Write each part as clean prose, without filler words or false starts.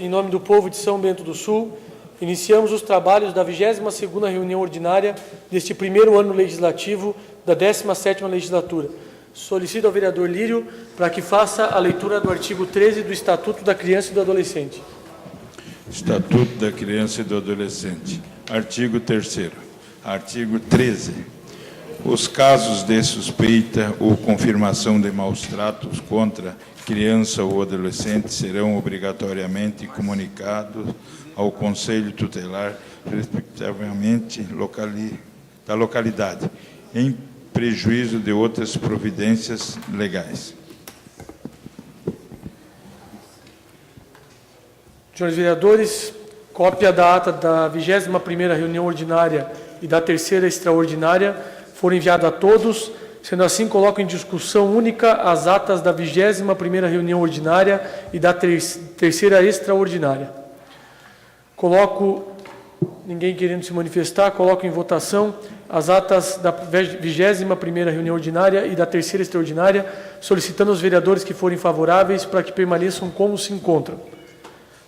em nome do povo de São Bento do Sul, iniciamos os trabalhos da 22ª reunião ordinária deste primeiro ano legislativo da 17ª legislatura. Solicito ao vereador Lírio para que faça a leitura do artigo 13 do Estatuto da Criança e do Adolescente. Estatuto da Criança e do Adolescente. Artigo 3º. Artigo 13. Os casos de suspeita ou confirmação de maus-tratos contra criança ou adolescente serão obrigatoriamente comunicados ao Conselho Tutelar, respectivamente da localidade, em prejuízo de outras providências legais. Senhores vereadores, cópia da ata da 21ª reunião ordinária e da 3ª extraordinária foram enviadas a todos. Sendo assim, coloco em discussão única as atas da 21ª reunião ordinária e da 3ª extraordinária. Ninguém querendo se manifestar, coloco em votação as atas da 21ª reunião ordinária e da 3ª extraordinária, solicitando aos vereadores que forem favoráveis para que permaneçam como se encontram.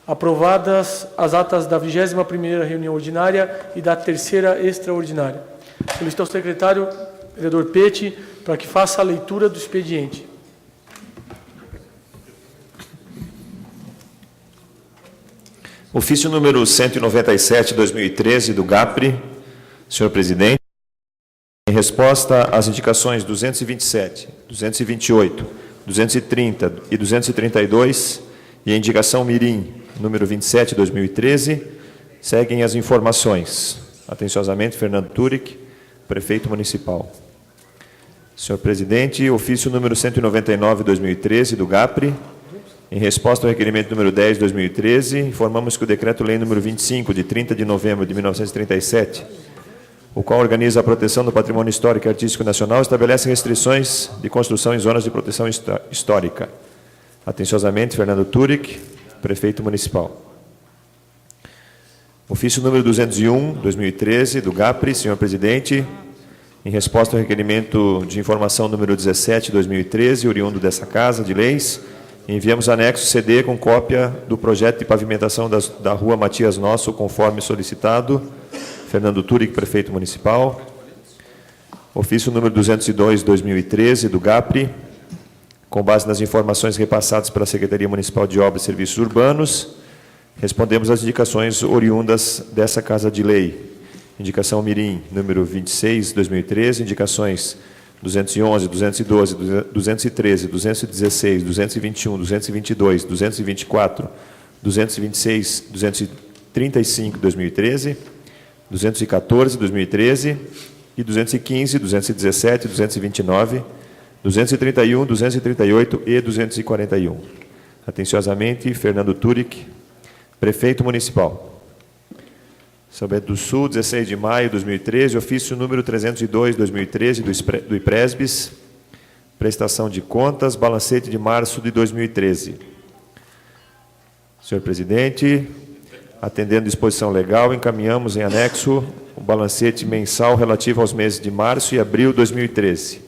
Aprovadas as atas da 21ª reunião ordinária e da 3ª extraordinária. Solicito ao secretário, vereador Pete, para que faça a leitura do expediente. Ofício número 197/2013 do GAPRE, senhor presidente, em resposta às indicações 227, 228, 230 e 232 e a indicação Mirim, número 27/2013, seguem as informações. Atenciosamente, Fernando Turic, prefeito municipal. Senhor presidente, ofício número 199/2013 do GAPRE, em resposta ao requerimento número 10/2013, informamos que o decreto-lei número 25, de 30 de novembro de 1937, o qual organiza a proteção do patrimônio histórico e artístico nacional, estabelece restrições de construção em zonas de proteção histórica. Atenciosamente, Fernando Turic, prefeito municipal. Ofício número 201/2013 do GAPRE, senhor presidente, em resposta ao requerimento de informação número 17/2013, oriundo dessa Casa de Leis, enviamos anexo CD com cópia do projeto de pavimentação da rua Matias Nosso, conforme solicitado. Fernando Turic, prefeito municipal. Ofício número 202/2013 do GAPRE, com base nas informações repassadas pela Secretaria Municipal de Obras e Serviços Urbanos, respondemos às indicações oriundas dessa Casa de Lei. Indicação Mirim, número 26/2013, indicações 211, 212, 213, 216, 221, 222, 224, 226, 235, 2013, 214, 2013 e 215, 217, 229, 231, 238 e 241. Atenciosamente, Fernando Turic, prefeito municipal. São Bento do Sul, 16 de maio de 2013, ofício número 302/2013 do IPRESBIS, prestação de contas, balancete de março de 2013. Senhor presidente, atendendo a disposição legal, encaminhamos em anexo o balancete mensal relativo aos meses de março e abril de 2013.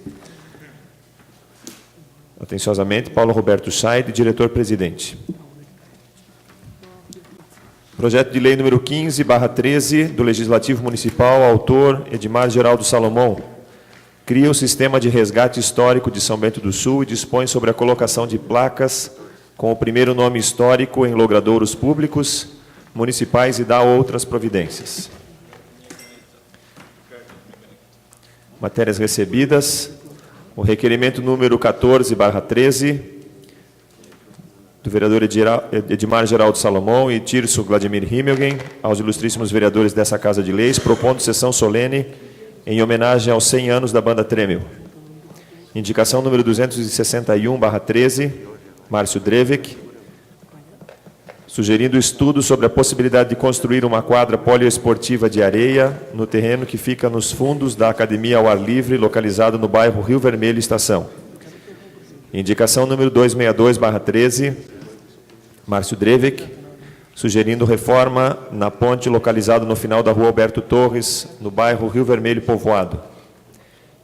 Atenciosamente, Paulo Roberto Scheid, diretor-presidente. Projeto de lei número 15/13 do Legislativo Municipal, autor Edmar Geraldo Salomão, cria o sistema de resgate histórico de São Bento do Sul e dispõe sobre a colocação de placas com o primeiro nome histórico em logradouros públicos, municipais e dá outras providências. Matérias recebidas. O requerimento número 14/13 do vereador Edmar Geraldo Salomão e Tirso Vladimir Himmelgen, aos ilustríssimos vereadores dessa Casa de Leis, propondo sessão solene em homenagem aos 100 anos da Banda Tremel. Indicação número 261/13, Márcio Drevek, sugerindo estudo sobre a possibilidade de construir uma quadra poliesportiva de areia no terreno que fica nos fundos da Academia ao Ar Livre, localizado no bairro Rio Vermelho Estação. Indicação número 262/13, Márcio Drevek, sugerindo reforma na ponte localizada no final da rua Alberto Torres, no bairro Rio Vermelho Povoado.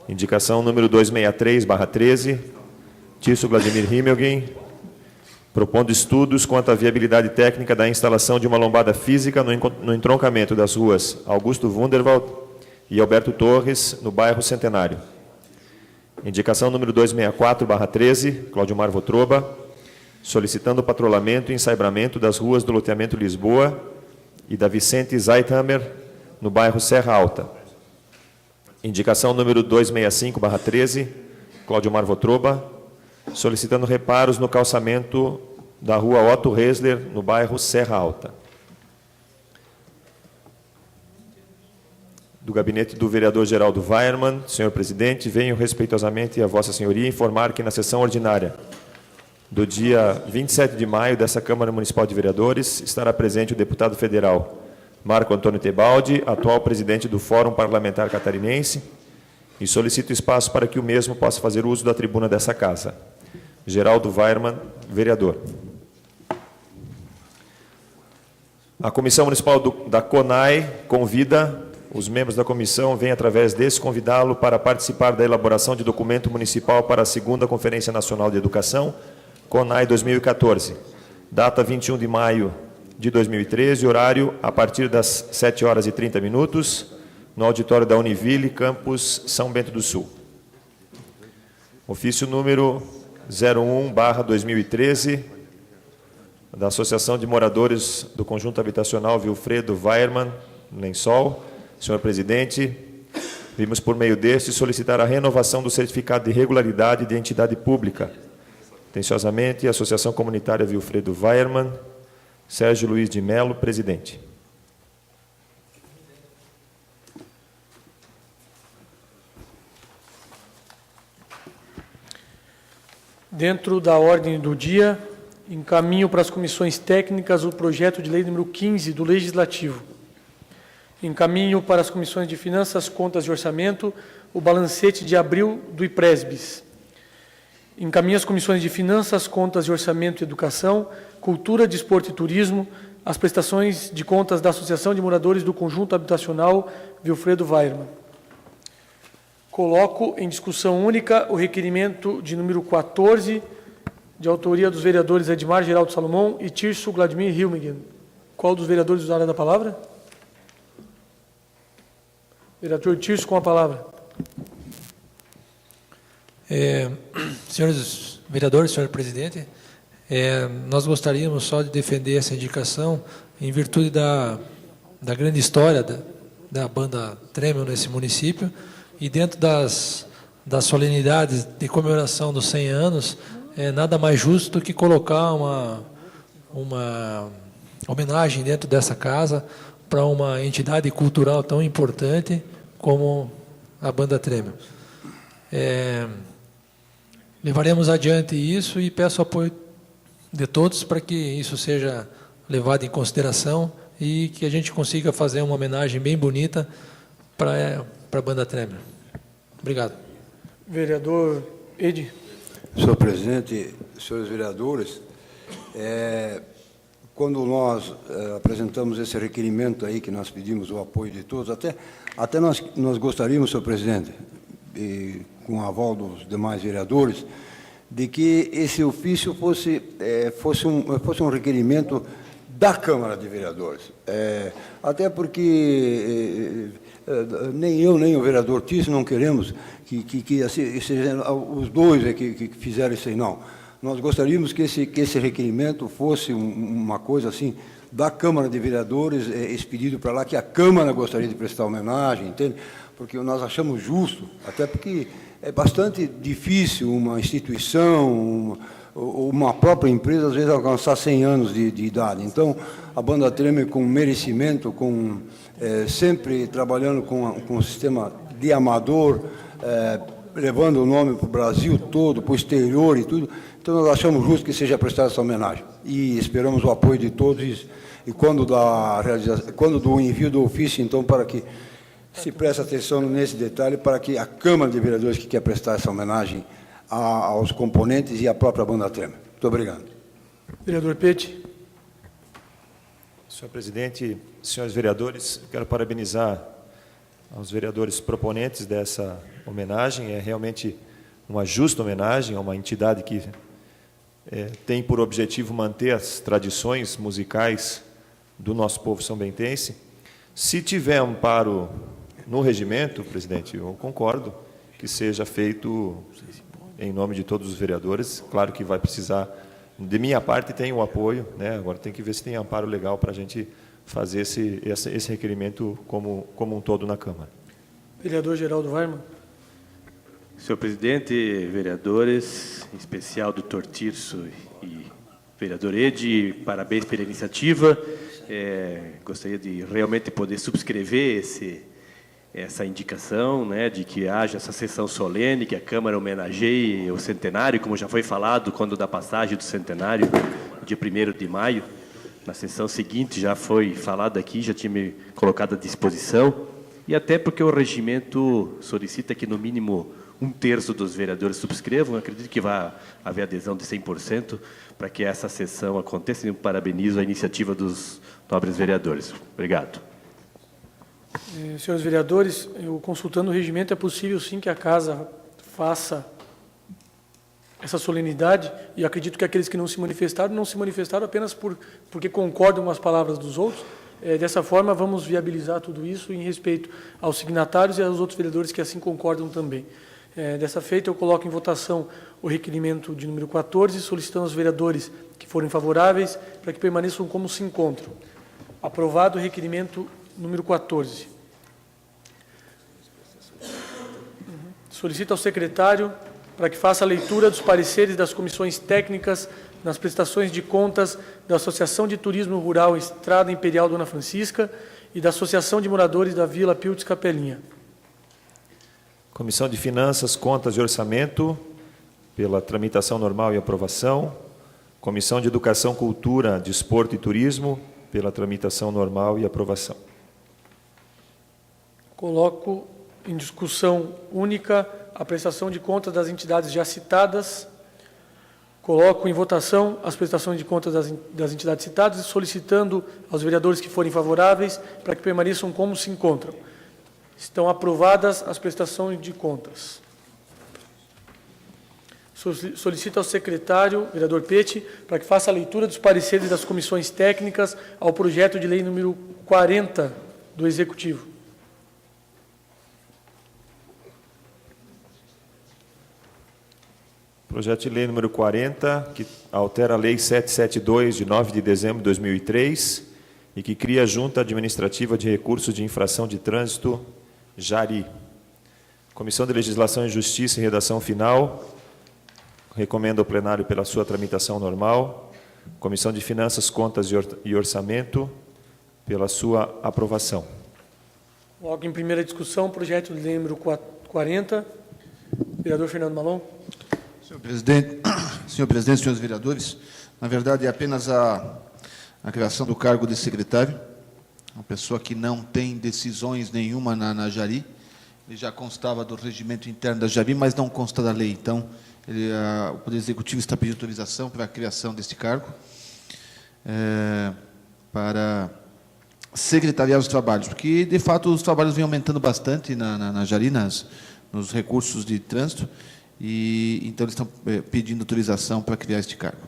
Indicação número 263/13, Tirso Vladimir Himmelgen, propondo estudos quanto à viabilidade técnica da instalação de uma lombada física no entroncamento das ruas Augusto Wunderwald e Alberto Torres, no bairro Centenário. Indicação número 264/13, Claudimar Votroba, solicitando o patrulhamento e ensaibramento das ruas do loteamento Lisboa e da Vicente Zeithammer, no bairro Serra Alta. Indicação número 265/13, Claudimar Votroba, solicitando reparos no calçamento da rua Otto Resler, no bairro Serra Alta. Do gabinete do vereador Geraldo Weiermann, senhor presidente, venho respeitosamente a vossa senhoria informar que na sessão ordinária do dia 27 de maio dessa Câmara Municipal de Vereadores estará presente o deputado federal Marco Antônio Tebaldi, atual presidente do Fórum Parlamentar Catarinense, e solicito espaço para que o mesmo possa fazer uso da tribuna dessa casa. Geraldo Weiermann, vereador. A Comissão Municipal da CONAI convida os membros da comissão, vêm através desse convidá-lo para participar da elaboração de documento municipal para a 2ª Conferência Nacional de Educação, CONAI 2014, data 21 de maio de 2013, horário a partir das 7h30, no auditório da Univille, campus São Bento do Sul. Ofício número 01/2013, da Associação de Moradores do Conjunto Habitacional Wilfredo Weiermann, Lençol. Senhor presidente, vimos por meio deste solicitar a renovação do certificado de regularidade de entidade pública. Atenciosamente, Associação Comunitária Wilfredo Weiermann, Sérgio Luiz de Mello, presidente. Dentro da ordem do dia, encaminho para as comissões técnicas o projeto de lei número 15 do Legislativo. Encaminho para as comissões de Finanças, Contas e Orçamento o balancete de abril do IPRESBIS. Encaminho às comissões de Finanças, Contas e Orçamento e Educação, Cultura, Desporto e Turismo, as prestações de contas da Associação de Moradores do Conjunto Habitacional Wilfredo Weiermann. Coloco em discussão única o requerimento de número 14, de autoria dos vereadores Edmar Geraldo Salomão e Tirso Vladimir Hilmegen. Qual dos vereadores usará da palavra? Vereador Tirso, com a palavra. Senhores vereadores, senhor presidente, nós gostaríamos só de defender essa indicação em virtude da grande história da banda Tremel nesse município e dentro das solenidades de comemoração dos 100 anos, nada mais justo do que colocar uma homenagem dentro dessa casa para uma entidade cultural tão importante como a banda Tremel. Levaremos adiante isso e peço apoio de todos para que isso seja levado em consideração e que a gente consiga fazer uma homenagem bem bonita para a banda Tremel. Obrigado. Vereador Edi. Senhor presidente, senhores vereadores, quando nós apresentamos esse requerimento aí, que nós pedimos o apoio de todos, até nós gostaríamos, senhor presidente, com o aval dos demais vereadores, de que esse ofício fosse um requerimento da Câmara de Vereadores. Até porque nem eu, nem o vereador Tirso não queremos que assim, sejam os dois que fizeram isso aí, não. Nós gostaríamos que esse requerimento fosse uma coisa assim, da Câmara de Vereadores, expedido para lá, que a Câmara gostaria de prestar homenagem, entende? Porque nós achamos justo, até porque é bastante difícil uma instituição, uma própria empresa, às vezes, alcançar 100 anos de idade. Então, a banda Tremel, com merecimento, sempre trabalhando com o sistema de amador, levando o nome para o Brasil todo, para o exterior e tudo. Então, nós achamos justo que seja prestada essa homenagem. E esperamos o apoio de todos. E quando do envio do ofício, então, para que se preste atenção nesse detalhe, para que a Câmara de Vereadores que quer prestar essa homenagem aos componentes e à própria banda Tremel. Muito obrigado. Vereador Pete. Senhor presidente, senhores vereadores, quero parabenizar aos vereadores proponentes dessa homenagem. É realmente uma justa homenagem a uma entidade que tem por objetivo manter as tradições musicais do nosso povo são-bentense. Se tiver amparo no regimento, presidente, eu concordo que seja feito em nome de todos os vereadores. Claro que vai precisar, de minha parte, tem o apoio, né? Agora tem que ver se tem amparo legal para a gente fazer esse requerimento como um todo na Câmara. Vereador Geraldo Weimann. Senhor presidente, vereadores, em especial doutor Tirso e vereador Ede, parabéns pela iniciativa. Gostaria de realmente poder subscrever essa indicação, né, de que haja essa sessão solene, que a Câmara homenageie o centenário, como já foi falado quando da passagem do centenário, dia 1º de maio. Na sessão seguinte já foi falado aqui, já tinha me colocado à disposição, e até porque o regimento solicita que no mínimo 1/3 dos vereadores subscrevam. Acredito que vai haver adesão de 100% para que essa sessão aconteça. Eu parabenizo a iniciativa dos nobres vereadores. Obrigado. Senhores vereadores, eu consultando o regimento, é possível sim que a Casa faça essa solenidade, e acredito que aqueles que não se manifestaram apenas porque concordam com as palavras dos outros. Dessa forma, vamos viabilizar tudo isso em respeito aos signatários e aos outros vereadores que assim concordam também. Dessa feita, eu coloco em votação o requerimento de número 14, solicitando aos vereadores que forem favoráveis para que permaneçam como se encontram. Aprovado o requerimento número 14. Solicito ao secretário para que faça a leitura dos pareceres das comissões técnicas nas prestações de contas da Associação de Turismo Rural Estrada Imperial Dona Francisca e da Associação de Moradores da Vila Piltz Capelinha. Comissão de Finanças, Contas e Orçamento, pela tramitação normal e aprovação. Comissão de Educação, Cultura, Desporto e Turismo, pela tramitação normal e aprovação. Coloco em discussão única a prestação de contas das entidades já citadas. Coloco em votação as prestações de contas das entidades citadas, solicitando aos vereadores que forem favoráveis para que permaneçam como se encontram. Estão aprovadas as prestações de contas. Solicito ao secretário, vereador Pete, para que faça a leitura dos pareceres das comissões técnicas ao projeto de lei número 40 do Executivo. Projeto de lei número 40, que altera a Lei 772, de 9 de dezembro de 2003, e que cria a Junta Administrativa de Recursos de Infração de Trânsito, JARI. Comissão de Legislação e Justiça, em redação final, recomenda ao plenário pela sua tramitação normal. Comissão de Finanças, Contas e Orçamento, pela sua aprovação. Logo em primeira discussão, projeto de lei número 40. Vereador Fernando Malon. Senhor presidente, senhores vereadores, na verdade é apenas a criação do cargo de secretário, uma pessoa que não tem decisões nenhuma na JARI. Ele já constava do regimento interno da JARI, mas não consta da lei. Então, o Poder Executivo está pedindo autorização para a criação deste cargo, para secretariar os trabalhos, porque, de fato, os trabalhos vêm aumentando bastante na JARI, nos recursos de trânsito, e então eles estão pedindo autorização para criar este cargo.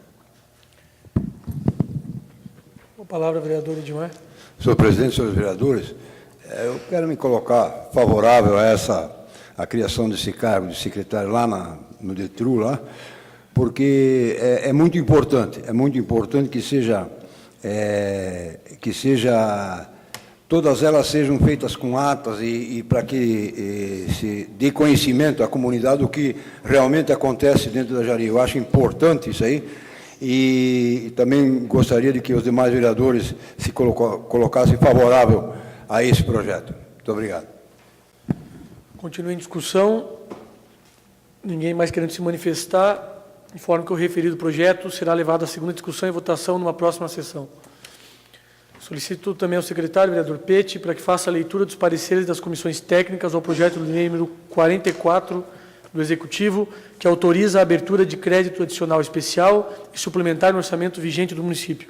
Com a palavra, vereador Edmar. Senhor presidente, senhores vereadores, eu quero me colocar favorável a criação desse cargo de secretário lá no DETRU, lá, porque é muito importante que todas elas sejam feitas com atas e para que se dê conhecimento à comunidade do que realmente acontece dentro da JARI. Eu acho importante isso aí, e também gostaria de que os demais vereadores se colocassem favorável a esse projeto. Muito obrigado. Continua em discussão. Ninguém mais querendo se manifestar. Informo que o referido projeto será levado à segunda discussão e votação numa próxima sessão. Solicito também ao secretário, vereador Pete, para que faça a leitura dos pareceres das comissões técnicas ao projeto de lei número 44 do Executivo, que autoriza a abertura de crédito adicional especial e suplementar no orçamento vigente do município.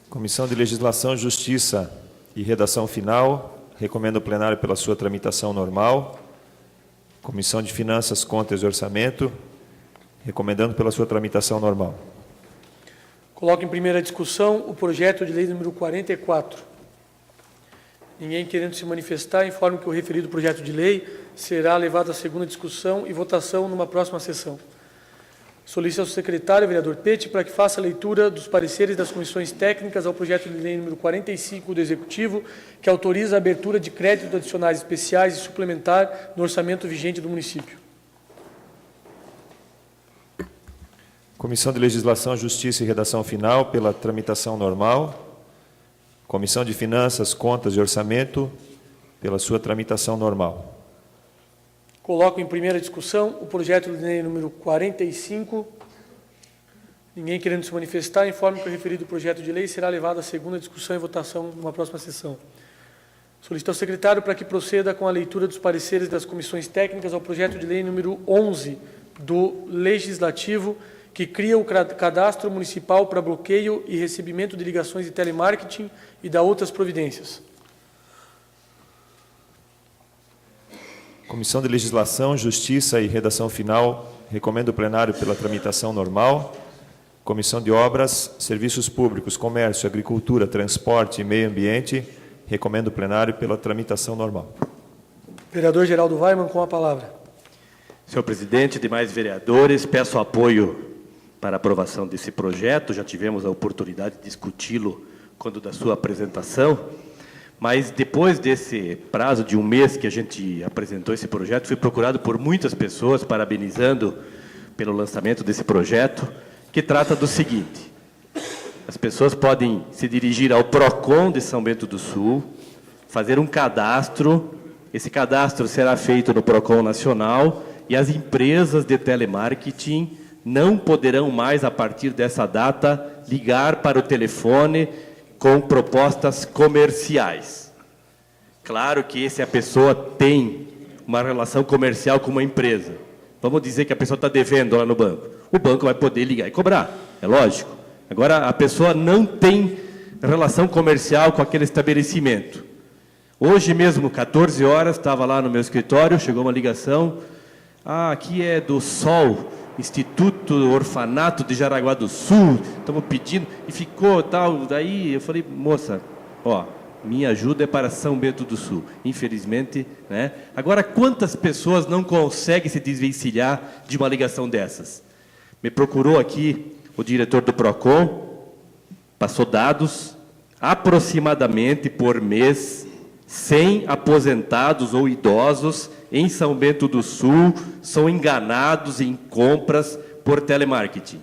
Comissão de Legislação, Justiça e Redação Final, recomenda ao plenário pela sua tramitação normal. Comissão de Finanças, Contas e Orçamento, recomendando pela sua tramitação normal. Coloco em primeira discussão o projeto de lei número 44. Ninguém querendo se manifestar, informo que o referido projeto de lei será levado à segunda discussão e votação numa próxima sessão. Solicito ao secretário, vereador Pete, para que faça a leitura dos pareceres das comissões técnicas ao projeto de lei número 45 do Executivo, que autoriza a abertura de créditos adicionais especiais e suplementar no orçamento vigente do município. Comissão de Legislação, Justiça e Redação Final, pela tramitação normal. Comissão de Finanças, Contas e Orçamento, pela sua tramitação normal. Coloco em primeira discussão o projeto de lei número 45. Ninguém querendo se manifestar, informo que o referido projeto de lei será levado à segunda discussão e votação numa próxima sessão. Solicito ao secretário para que proceda com a leitura dos pareceres das comissões técnicas ao projeto de lei número 11 do Legislativo, que cria o cadastro municipal para bloqueio e recebimento de ligações de telemarketing e da outras providências. Comissão de Legislação, Justiça e Redação Final, recomendo o plenário pela tramitação normal. Comissão de Obras, Serviços Públicos, Comércio, Agricultura, Transporte e Meio Ambiente, recomendo o plenário pela tramitação normal. Vereador Geraldo Weimann, com a palavra. Senhor presidente, demais vereadores, peço apoio para a aprovação desse projeto. Já tivemos a oportunidade de discuti-lo quando da sua apresentação, mas depois desse prazo de um mês que a gente apresentou esse projeto, fui procurado por muitas pessoas parabenizando pelo lançamento desse projeto, que trata do seguinte: as pessoas podem se dirigir ao PROCON de São Bento do Sul, fazer um cadastro. Esse cadastro será feito no PROCON Nacional e as empresas de telemarketing não poderão mais, a partir dessa data, ligar para o telefone com propostas comerciais. Claro que se a pessoa tem uma relação comercial com uma empresa, vamos dizer que a pessoa está devendo lá no banco, o banco vai poder ligar e cobrar, é lógico. Agora, a pessoa não tem relação comercial com aquele estabelecimento. Hoje mesmo, 14 horas, estava lá no meu escritório, chegou uma ligação, aqui é do SOL, Instituto Orfanato de Jaraguá do Sul, estamos pedindo, e ficou tal, daí eu falei, moça, minha ajuda é para São Bento do Sul, infelizmente, né? Agora, quantas pessoas não conseguem se desvencilhar de uma ligação dessas? Me procurou aqui o diretor do PROCON, passou dados, aproximadamente por mês, 100 aposentados ou idosos em São Bento do Sul são enganados em compras por telemarketing.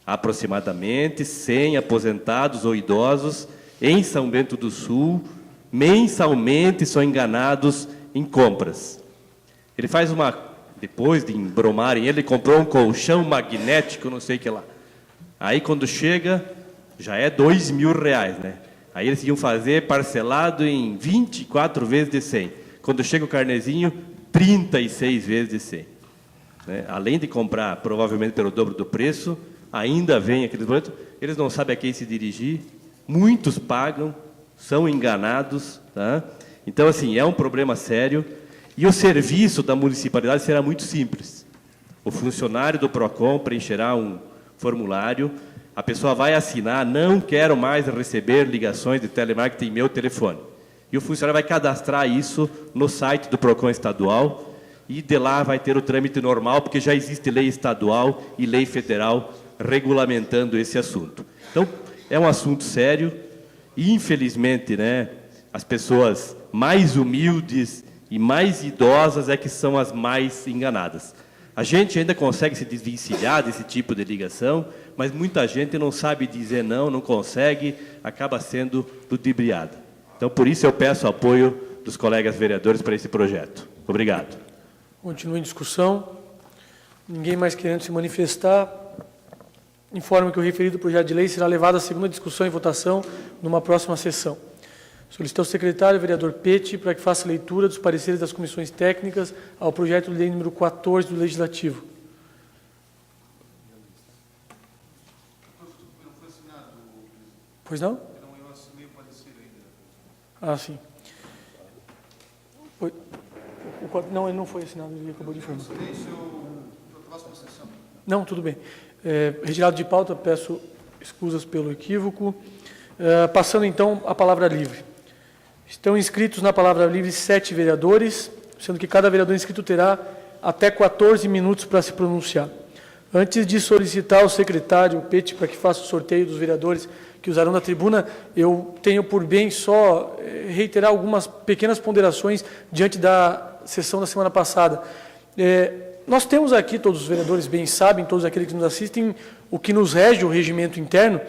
Aproximadamente 100 aposentados ou idosos em São Bento do Sul mensalmente são enganados em compras. Ele faz depois de embromarem ele, comprou um colchão magnético, não sei o que lá. Aí quando chega, já é R$2.000, né? Aí eles iam fazer parcelado em 24 vezes de 100. Quando chega o carnezinho, 36 vezes de 100. Né? Além de comprar, provavelmente pelo dobro do preço, ainda vem aqueles boletos, eles não sabem a quem se dirigir, muitos pagam, são enganados. Tá? Então, assim, é um problema sério. E o serviço da municipalidade será muito simples. O funcionário do PROCON preencherá um formulário, a pessoa vai assinar, não quero mais receber ligações de telemarketing em meu telefone. E o funcionário vai cadastrar isso no site do PROCON estadual e de lá vai ter o trâmite normal, porque já existe lei estadual e lei federal regulamentando esse assunto. Então, é um assunto sério e, infelizmente, né, as pessoas mais humildes e mais idosas é que são as mais enganadas. A gente ainda consegue se desvencilhar desse tipo de ligação, mas muita gente não sabe dizer não, não consegue, acaba sendo ludibriada. Então, por isso eu peço apoio dos colegas vereadores para esse projeto. Obrigado. Continua em discussão. Ninguém mais querendo se manifestar. Informo que o referido projeto de lei será levado à segunda discussão e votação numa próxima sessão. Solicito ao secretário, vereador Pete, para que faça leitura dos pareceres das comissões técnicas ao projeto de lei número 14 do Legislativo. Pois não? Eu assinei o parecer ainda. Sim. Não, ele não foi assinado, ele acabou de informar. Não, tudo bem. Retirado de pauta, peço escusas pelo equívoco. Passando, então, a palavra livre. Estão inscritos na palavra livre 7 vereadores, sendo que cada vereador inscrito terá até 14 minutos para se pronunciar. Antes de solicitar ao secretário Pete para que faça o sorteio dos vereadores que usarão da tribuna, eu tenho por bem só reiterar algumas pequenas ponderações diante da sessão da semana passada. Nós temos aqui, todos os vereadores bem sabem, todos aqueles que nos assistem, o que nos rege o regimento interno,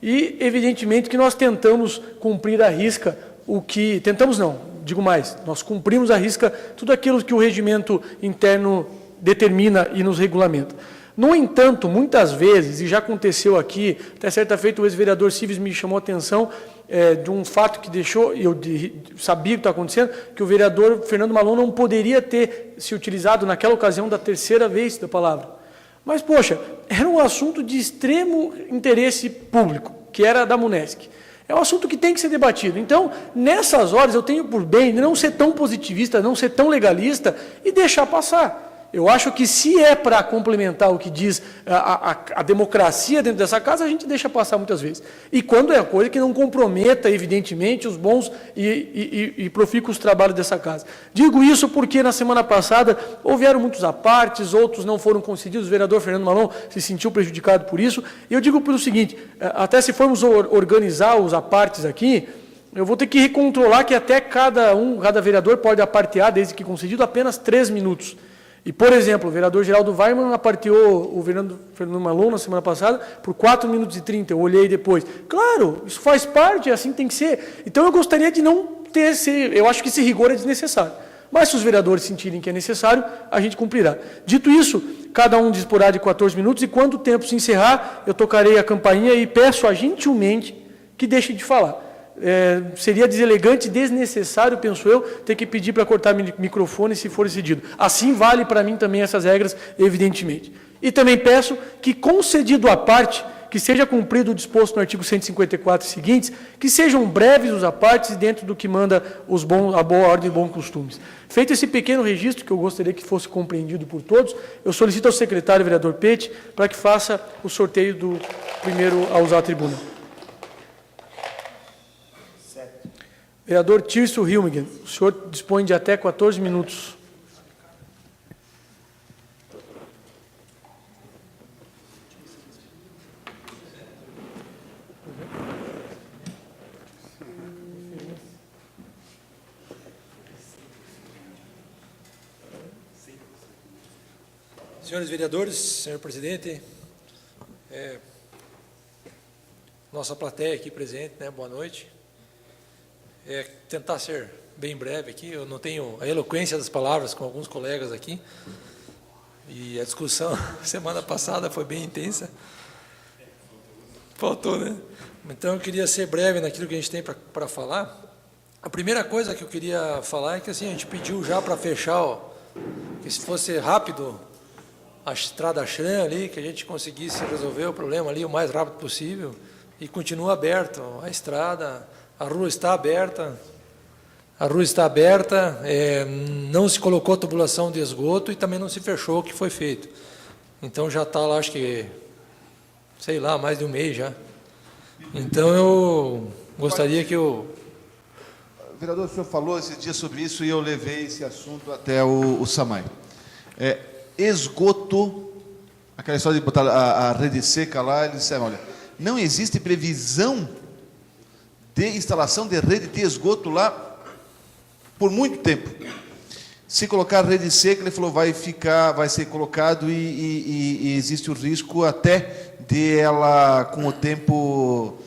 e evidentemente que nós tentamos cumprir à risca o que... Tentamos não, digo mais, nós cumprimos à risca tudo aquilo que o regimento interno determina e nos regulamenta. No entanto, muitas vezes, e já aconteceu aqui, até certa feita o ex-vereador Cives me chamou a atenção de um fato que deixou, e eu sabia o que está acontecendo, que o vereador Fernando Malon não poderia ter se utilizado naquela ocasião da terceira vez da palavra. Mas, poxa, era um assunto de extremo interesse público, que era da Munesc. É um assunto que tem que ser debatido. Então, nessas horas, eu tenho por bem não ser tão positivista, não ser tão legalista e deixar passar. Eu acho que se é para complementar o que diz a democracia dentro dessa casa, a gente deixa passar muitas vezes. E quando é coisa que não comprometa, evidentemente, os bons e profícuos trabalhos dessa casa. Digo isso porque na semana passada houveram muitos apartes, outros não foram concedidos, o vereador Fernando Malon se sentiu prejudicado por isso. E eu digo pelo seguinte, até se formos organizar os apartes aqui, eu vou ter que recontrolar que até cada vereador pode apartear, desde que concedido, apenas 3 minutos. E, por exemplo, o vereador Geraldo Weimann aparteou o vereador Fernando Malon na semana passada por 4 minutos e 30, eu olhei depois. Claro, isso faz parte, assim tem que ser. Então, eu gostaria de não ter eu acho que esse rigor é desnecessário. Mas, se os vereadores sentirem que é necessário, a gente cumprirá. Dito isso, cada um disporá de 14 minutos e, quando o tempo se encerrar, eu tocarei a campainha e peço gentilmente que deixe de falar. Seria deselegante e desnecessário, penso eu, ter que pedir para cortar microfone se for exigido. Assim vale para mim também essas regras, evidentemente. E também peço que, concedido à parte, que seja cumprido o disposto no artigo 154 e seguintes, que sejam breves os apartes dentro do que manda a boa ordem e bons costumes. Feito esse pequeno registro, que eu gostaria que fosse compreendido por todos, eu solicito ao secretário, vereador Pete, para que faça o sorteio do primeiro a usar a tribuna. Vereador Tirso Hilmigen, o senhor dispõe de até 14 minutos. Senhores vereadores, senhor presidente, nossa plateia aqui presente, boa noite. Tentar ser bem breve aqui, eu não tenho a eloquência das palavras com alguns colegas aqui, e a discussão semana passada foi bem intensa, faltou, né? Então eu queria ser breve naquilo que a gente tem para falar. A primeira coisa que eu queria falar é que assim, a gente pediu já para fechar, que se fosse rápido, a estrada Xran ali, que a gente conseguisse resolver o problema ali o mais rápido possível, e continua aberto a estrada. A rua está aberta, não se colocou tubulação de esgoto e também não se fechou o que foi feito. Então já está lá, acho que, sei lá, mais de um mês já. Então eu gostaria que o... Vereador, o senhor falou esse dia sobre isso e eu levei esse assunto até o SAMAI. Esgoto, aquela história de botar a rede seca lá, eles disseram, olha, não existe previsão de instalação de rede de esgoto lá por muito tempo. Se colocar rede seca, ele falou, vai ser colocado e existe o risco até de ela, com o tempo,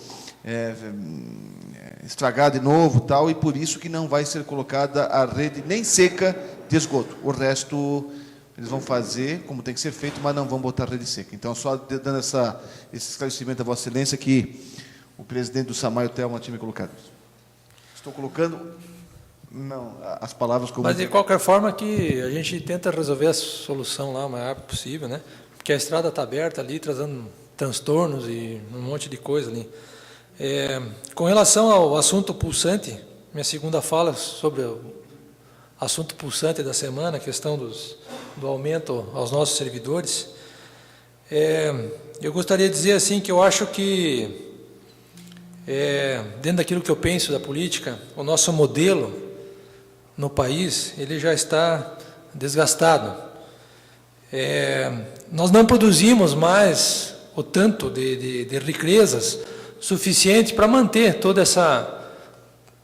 estragar de novo, tal, e por isso que não vai ser colocada a rede nem seca de esgoto. O resto eles vão fazer como tem que ser feito, mas não vão botar rede seca. Então, só dando esse esclarecimento a Vossa Excelência que o presidente do SAMAI, o Thelma, tinha me colocado. Estou colocando as palavras como... Mas, de qualquer forma, que a gente tenta resolver a solução lá o mais rápido possível, né? Porque a estrada está aberta ali, trazendo transtornos e um monte de coisa ali. Com relação ao assunto pulsante, minha segunda fala sobre assunto pulsante da semana, a questão do aumento aos nossos servidores. Eu gostaria de dizer assim que eu acho que, dentro daquilo que eu penso da política, o nosso modelo no país, ele já está desgastado. Nós não produzimos mais o tanto de riquezas suficiente para manter toda essa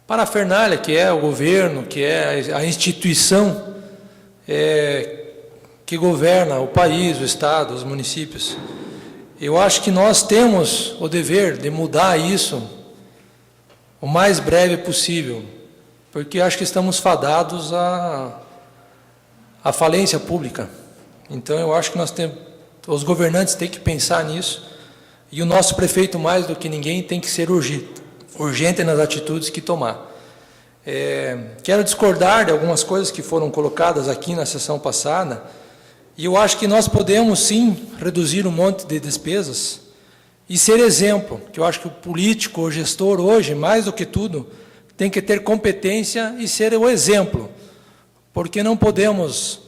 parafernália que é o governo, que é a instituição que governa o país, o Estado, os municípios. Eu acho que nós temos o dever de mudar isso o mais breve possível, porque acho que estamos fadados à falência pública. Então, eu acho que os governantes têm que pensar nisso, e o nosso prefeito, mais do que ninguém, tem que ser urgente nas atitudes que tomar. Quero discordar de algumas coisas que foram colocadas aqui na sessão passada, e eu acho que nós podemos, sim, reduzir um monte de despesas e ser exemplo, que eu acho que o político, o gestor, hoje, mais do que tudo, tem que ter competência e ser o exemplo, porque não podemos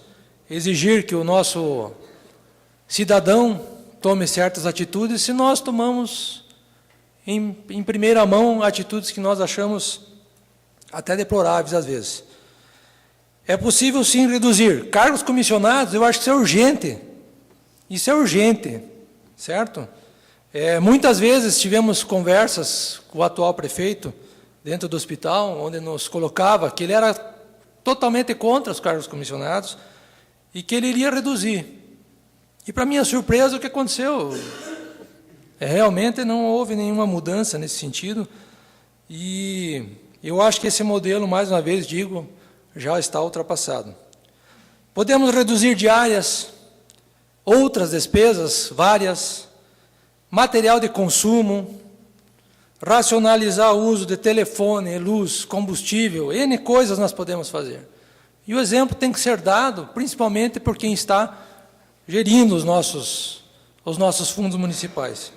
exigir que o nosso cidadão tome certas atitudes se nós tomamos em primeira mão atitudes que nós achamos até deploráveis às vezes. É possível sim reduzir cargos comissionados, eu acho que isso é urgente. Isso é urgente, certo? Muitas vezes tivemos conversas com o atual prefeito dentro do hospital, onde nos colocava que ele era totalmente contra os cargos comissionados e que ele iria reduzir. E, para minha surpresa, o que aconteceu? Realmente não houve nenhuma mudança nesse sentido, e eu acho que esse modelo, mais uma vez digo, já está ultrapassado. Podemos reduzir diárias, outras despesas, várias, material de consumo, racionalizar o uso de telefone, luz, combustível, N coisas nós podemos fazer. E o exemplo tem que ser dado, principalmente por quem está gerindo os nossos fundos municipais.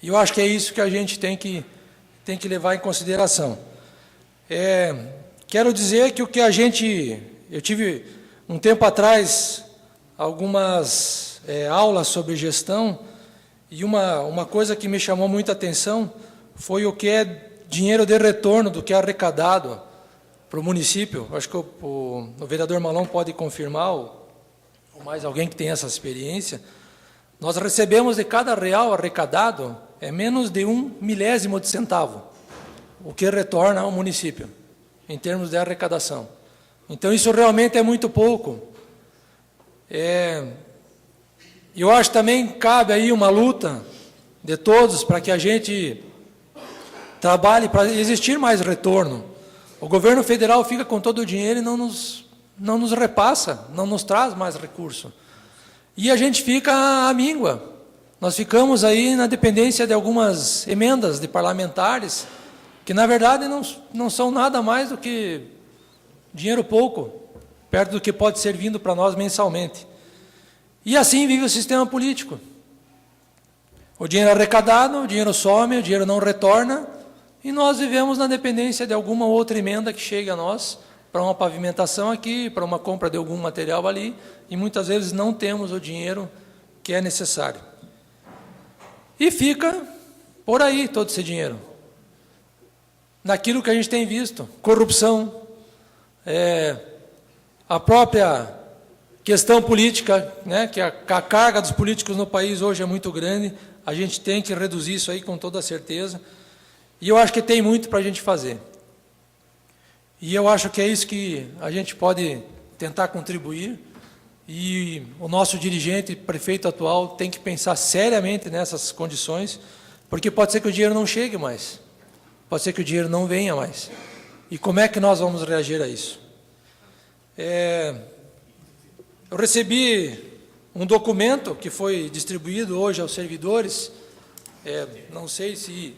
E eu acho que é isso que a gente tem que levar em consideração. Quero dizer que eu tive um tempo atrás algumas aulas sobre gestão, e uma coisa que me chamou muita atenção foi o que é dinheiro de retorno do que é arrecadado para o município. Acho que o vereador Malon pode confirmar, ou mais alguém que tem essa experiência. Nós recebemos de cada real arrecadado menos de 1/1000 de centavo, o que retorna ao município, em termos de arrecadação. Então, isso realmente é muito pouco. Eu acho que também cabe aí uma luta de todos para que a gente trabalhe para existir mais retorno. O governo federal fica com todo o dinheiro e não nos repassa, não nos traz mais recurso. E a gente fica à míngua. Nós ficamos aí na dependência de algumas emendas de parlamentares, que na verdade não são nada mais do que dinheiro pouco, perto do que pode ser vindo para nós mensalmente. E assim vive o sistema político. O dinheiro é arrecadado, o dinheiro some, o dinheiro não retorna, e nós vivemos na dependência de alguma outra emenda que chegue a nós, para uma pavimentação aqui, para uma compra de algum material ali, e muitas vezes não temos o dinheiro que é necessário. E fica por aí todo esse dinheiro. Naquilo que a gente tem visto, corrupção, a própria questão política, né, que a carga dos políticos no país hoje é muito grande, a gente tem que reduzir isso aí com toda certeza, e eu acho que tem muito para a gente fazer. E eu acho que é isso que a gente pode tentar contribuir, e o nosso dirigente, prefeito atual, tem que pensar seriamente nessas condições, porque pode ser que o dinheiro não chegue mais, pode ser que o dinheiro não venha mais. E como é que nós vamos reagir a isso? Eu recebi um documento que foi distribuído hoje aos servidores, não sei se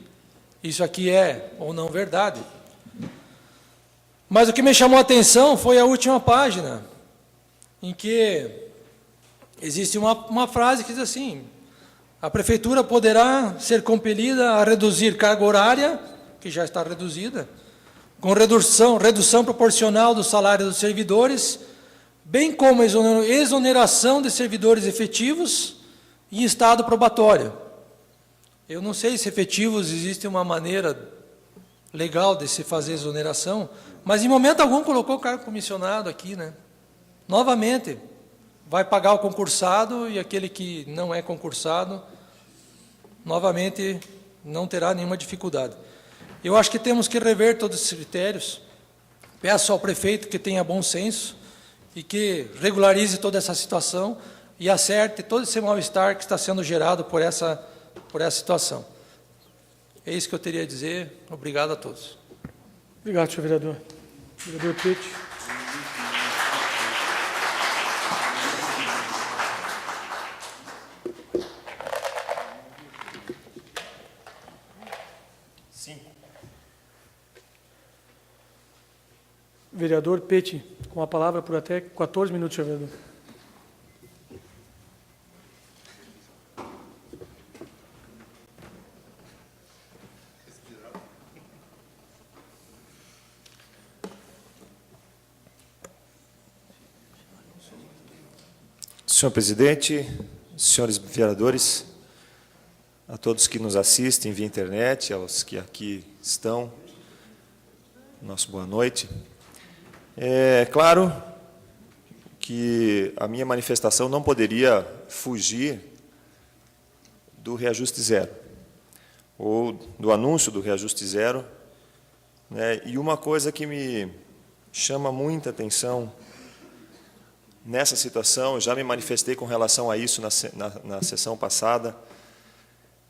isso aqui é ou não verdade, mas o que me chamou a atenção foi a última página, em que existe uma frase que diz assim: a prefeitura poderá ser compelida a reduzir carga horária, que já está reduzida, com redução proporcional do salário dos servidores, bem como exoneração de servidores efetivos e estado probatório. Eu não sei se efetivos existe uma maneira legal de se fazer exoneração, mas em momento algum colocou o cargo comissionado aqui, né? Novamente, vai pagar o concursado e aquele que não é concursado, novamente, não terá nenhuma dificuldade. Eu acho que temos que rever todos esses critérios. Peço ao prefeito que tenha bom senso e que regularize toda essa situação e acerte todo esse mal-estar que está sendo gerado por essa situação. É isso que eu teria a dizer. Obrigado a todos. Obrigado, senhor vereador. Vereador Pete. Vereador Pete, com a palavra por até 14 minutos, senhor vereador. Senhor presidente, senhores vereadores, a todos que nos assistem via internet, aos que aqui estão, nosso boa noite. É claro que a minha manifestação não poderia fugir do reajuste zero, ou do anúncio do reajuste zero, né? E uma coisa que me chama muita atenção nessa situação, eu já me manifestei com relação a isso na sessão passada,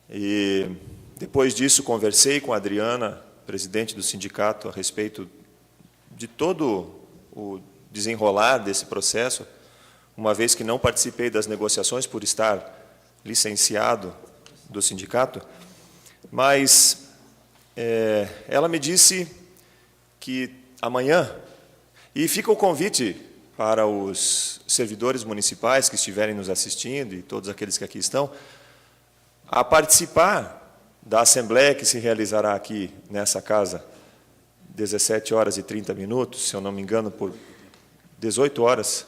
e depois disso conversei com a Adriana, presidente do sindicato, a respeito de todo o desenrolar desse processo, uma vez que não participei das negociações por estar licenciado do sindicato, mas ela me disse que amanhã, e fica o convite para os servidores municipais que estiverem nos assistindo e todos aqueles que aqui estão, a participar da assembleia que se realizará aqui nessa casa, 17 horas e 30 minutos, se eu não me engano, por 18 horas.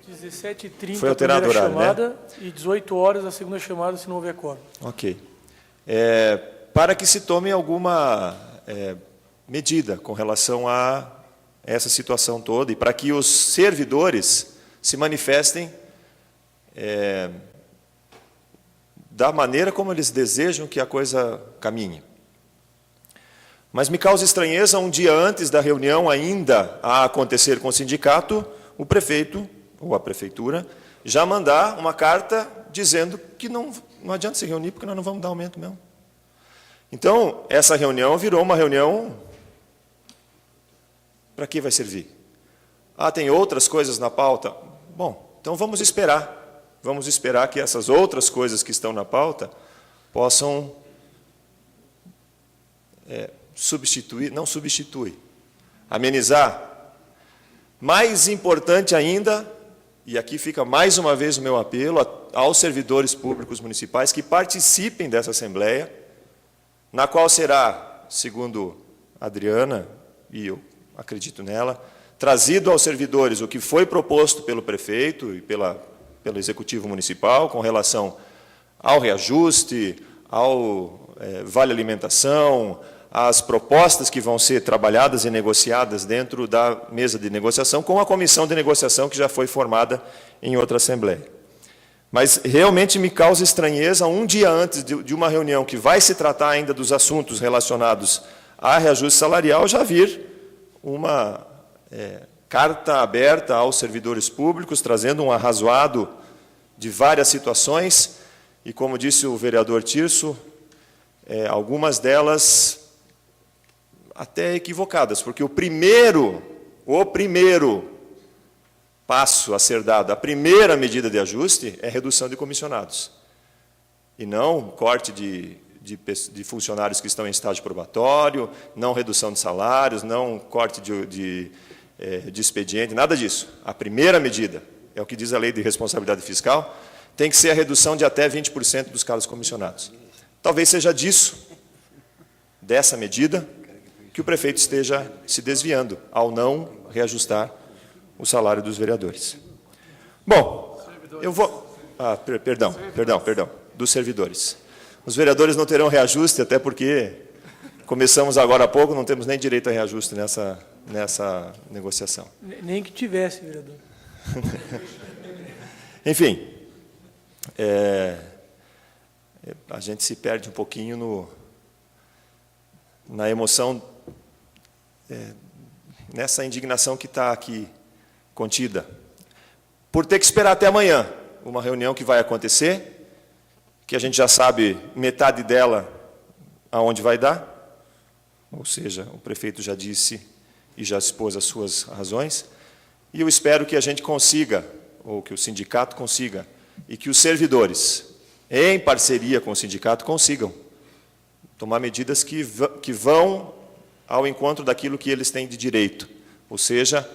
17h30 foi a alterado primeira o horário, chamada, né? E 18 horas a segunda chamada, se não houver quórum. Ok. Para que se tome alguma medida com relação a essa situação toda e para que os servidores se manifestem da maneira como eles desejam que a coisa caminhe. Mas me causa estranheza, um dia antes da reunião ainda a acontecer com o sindicato, o prefeito, ou a prefeitura, já mandar uma carta dizendo que não adianta se reunir porque nós não vamos dar aumento mesmo. Então, essa reunião virou uma reunião... Para que vai servir? Ah, tem outras coisas na pauta? Bom, então vamos esperar. Vamos esperar que essas outras coisas que estão na pauta possam substituir, não substituir, amenizar. Mais importante ainda, e aqui fica mais uma vez o meu apelo aos servidores públicos municipais que participem dessa assembleia, na qual será, segundo a Adriana, e eu acredito nela, trazido aos servidores o que foi proposto pelo prefeito e pelo Executivo Municipal com relação ao reajuste, ao Vale Alimentação, às propostas que vão ser trabalhadas e negociadas dentro da mesa de negociação com a comissão de negociação que já foi formada em outra assembleia. Mas realmente me causa estranheza, um dia antes de uma reunião que vai se tratar ainda dos assuntos relacionados a reajuste salarial, já vir uma carta aberta aos servidores públicos, trazendo um arrazoado de várias situações, e como disse o vereador Tirso, algumas delas até equivocadas, porque o primeiro passo a ser dado, a primeira medida de ajuste é redução de comissionados, e não corte de funcionários que estão em estágio probatório, não redução de salários, não corte de expediente, nada disso. A primeira medida, é o que diz a lei de responsabilidade fiscal, tem que ser a redução de até 20% dos cargos comissionados. Talvez seja dessa medida, que o prefeito esteja se desviando ao não reajustar o salário dos vereadores. Bom, eu vou... perdão, dos servidores. Os vereadores não terão reajuste, até porque começamos agora há pouco, não temos nem direito a reajuste nessa negociação. Nem que tivesse, vereador. Enfim, a gente se perde um pouquinho na emoção, nessa indignação que está aqui contida, por ter que esperar até amanhã uma reunião que vai acontecer, que a gente já sabe metade dela aonde vai dar, ou seja, o prefeito já disse e já expôs as suas razões, e eu espero que a gente consiga, ou que o sindicato consiga, e que os servidores, em parceria com o sindicato, consigam tomar medidas que vão ao encontro daquilo que eles têm de direito, ou seja,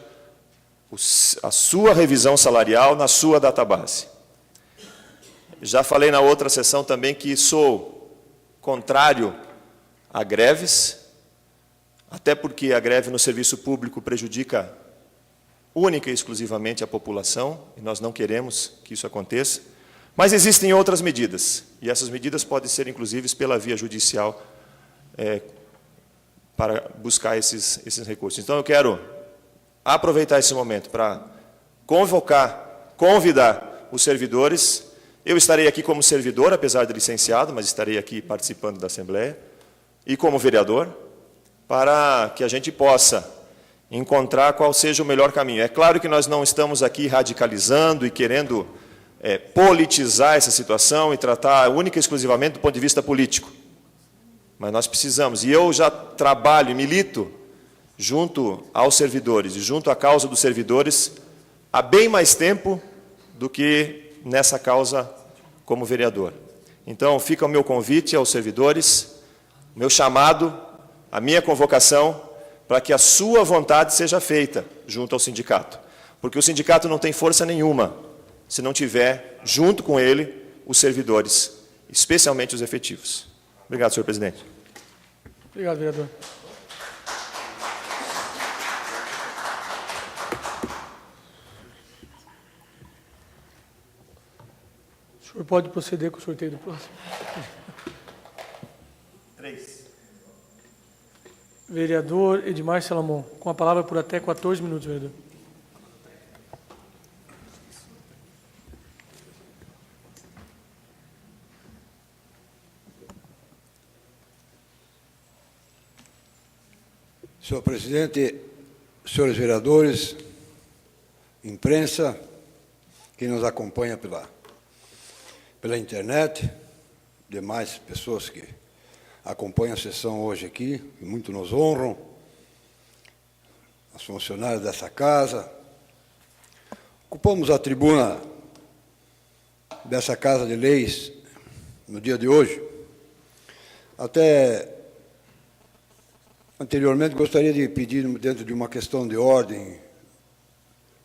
a sua revisão salarial na sua database. Já falei na outra sessão também que sou contrário a greves, até porque a greve no serviço público prejudica única e exclusivamente a população, e nós não queremos que isso aconteça. Mas existem outras medidas, e essas medidas podem ser, inclusive, pela via judicial, para buscar esses recursos. Então, eu quero aproveitar esse momento para convidar os servidores. Eu estarei aqui como servidor, apesar de licenciado, mas estarei aqui participando da Assembleia, e como vereador, para que a gente possa encontrar qual seja o melhor caminho. É claro que nós não estamos aqui radicalizando e querendo politizar essa situação e tratar única e exclusivamente do ponto de vista político. Mas nós precisamos, e eu já trabalho e milito junto aos servidores e junto à causa dos servidores há bem mais tempo do que nessa causa como vereador. Então, fica o meu convite aos servidores, o meu chamado, a minha convocação, para que a sua vontade seja feita junto ao sindicato. Porque o sindicato não tem força nenhuma se não tiver, junto com ele, os servidores, especialmente os efetivos. Obrigado, senhor presidente. Obrigado, vereador. O senhor pode proceder com o sorteio do próximo? 3. Vereador Edmar Salamon, com a palavra por até 14 minutos, vereador. Senhor presidente, senhores vereadores, imprensa, que nos acompanha pela internet, demais pessoas que acompanham a sessão hoje aqui, que muito nos honram, os funcionários dessa casa. Ocupamos a tribuna dessa Casa de Leis no dia de hoje. Até anteriormente gostaria de pedir, dentro de uma questão de ordem,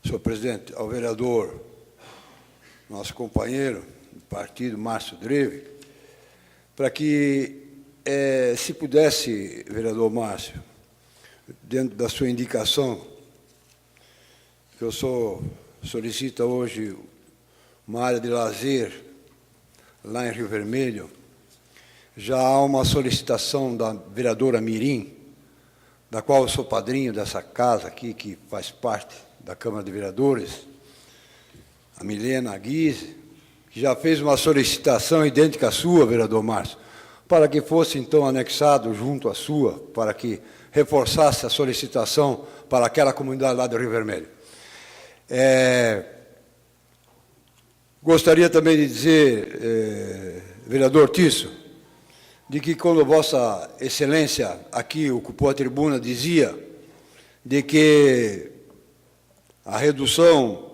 senhor presidente, ao vereador, nosso companheiro do partido, Márcio Dreve, para que, se pudesse, vereador Márcio, dentro da sua indicação, que eu solicita hoje uma área de lazer lá em Rio Vermelho, já há uma solicitação da vereadora Mirim, da qual eu sou padrinho dessa casa aqui, que faz parte da Câmara de Vereadores, a Milena Guise, que já fez uma solicitação idêntica à sua, vereador Márcio, para que fosse, então, anexado junto à sua, para que reforçasse a solicitação para aquela comunidade lá do Rio Vermelho. Gostaria também de dizer, vereador Tisso, de que quando Vossa Excelência aqui ocupou a tribuna dizia de que a redução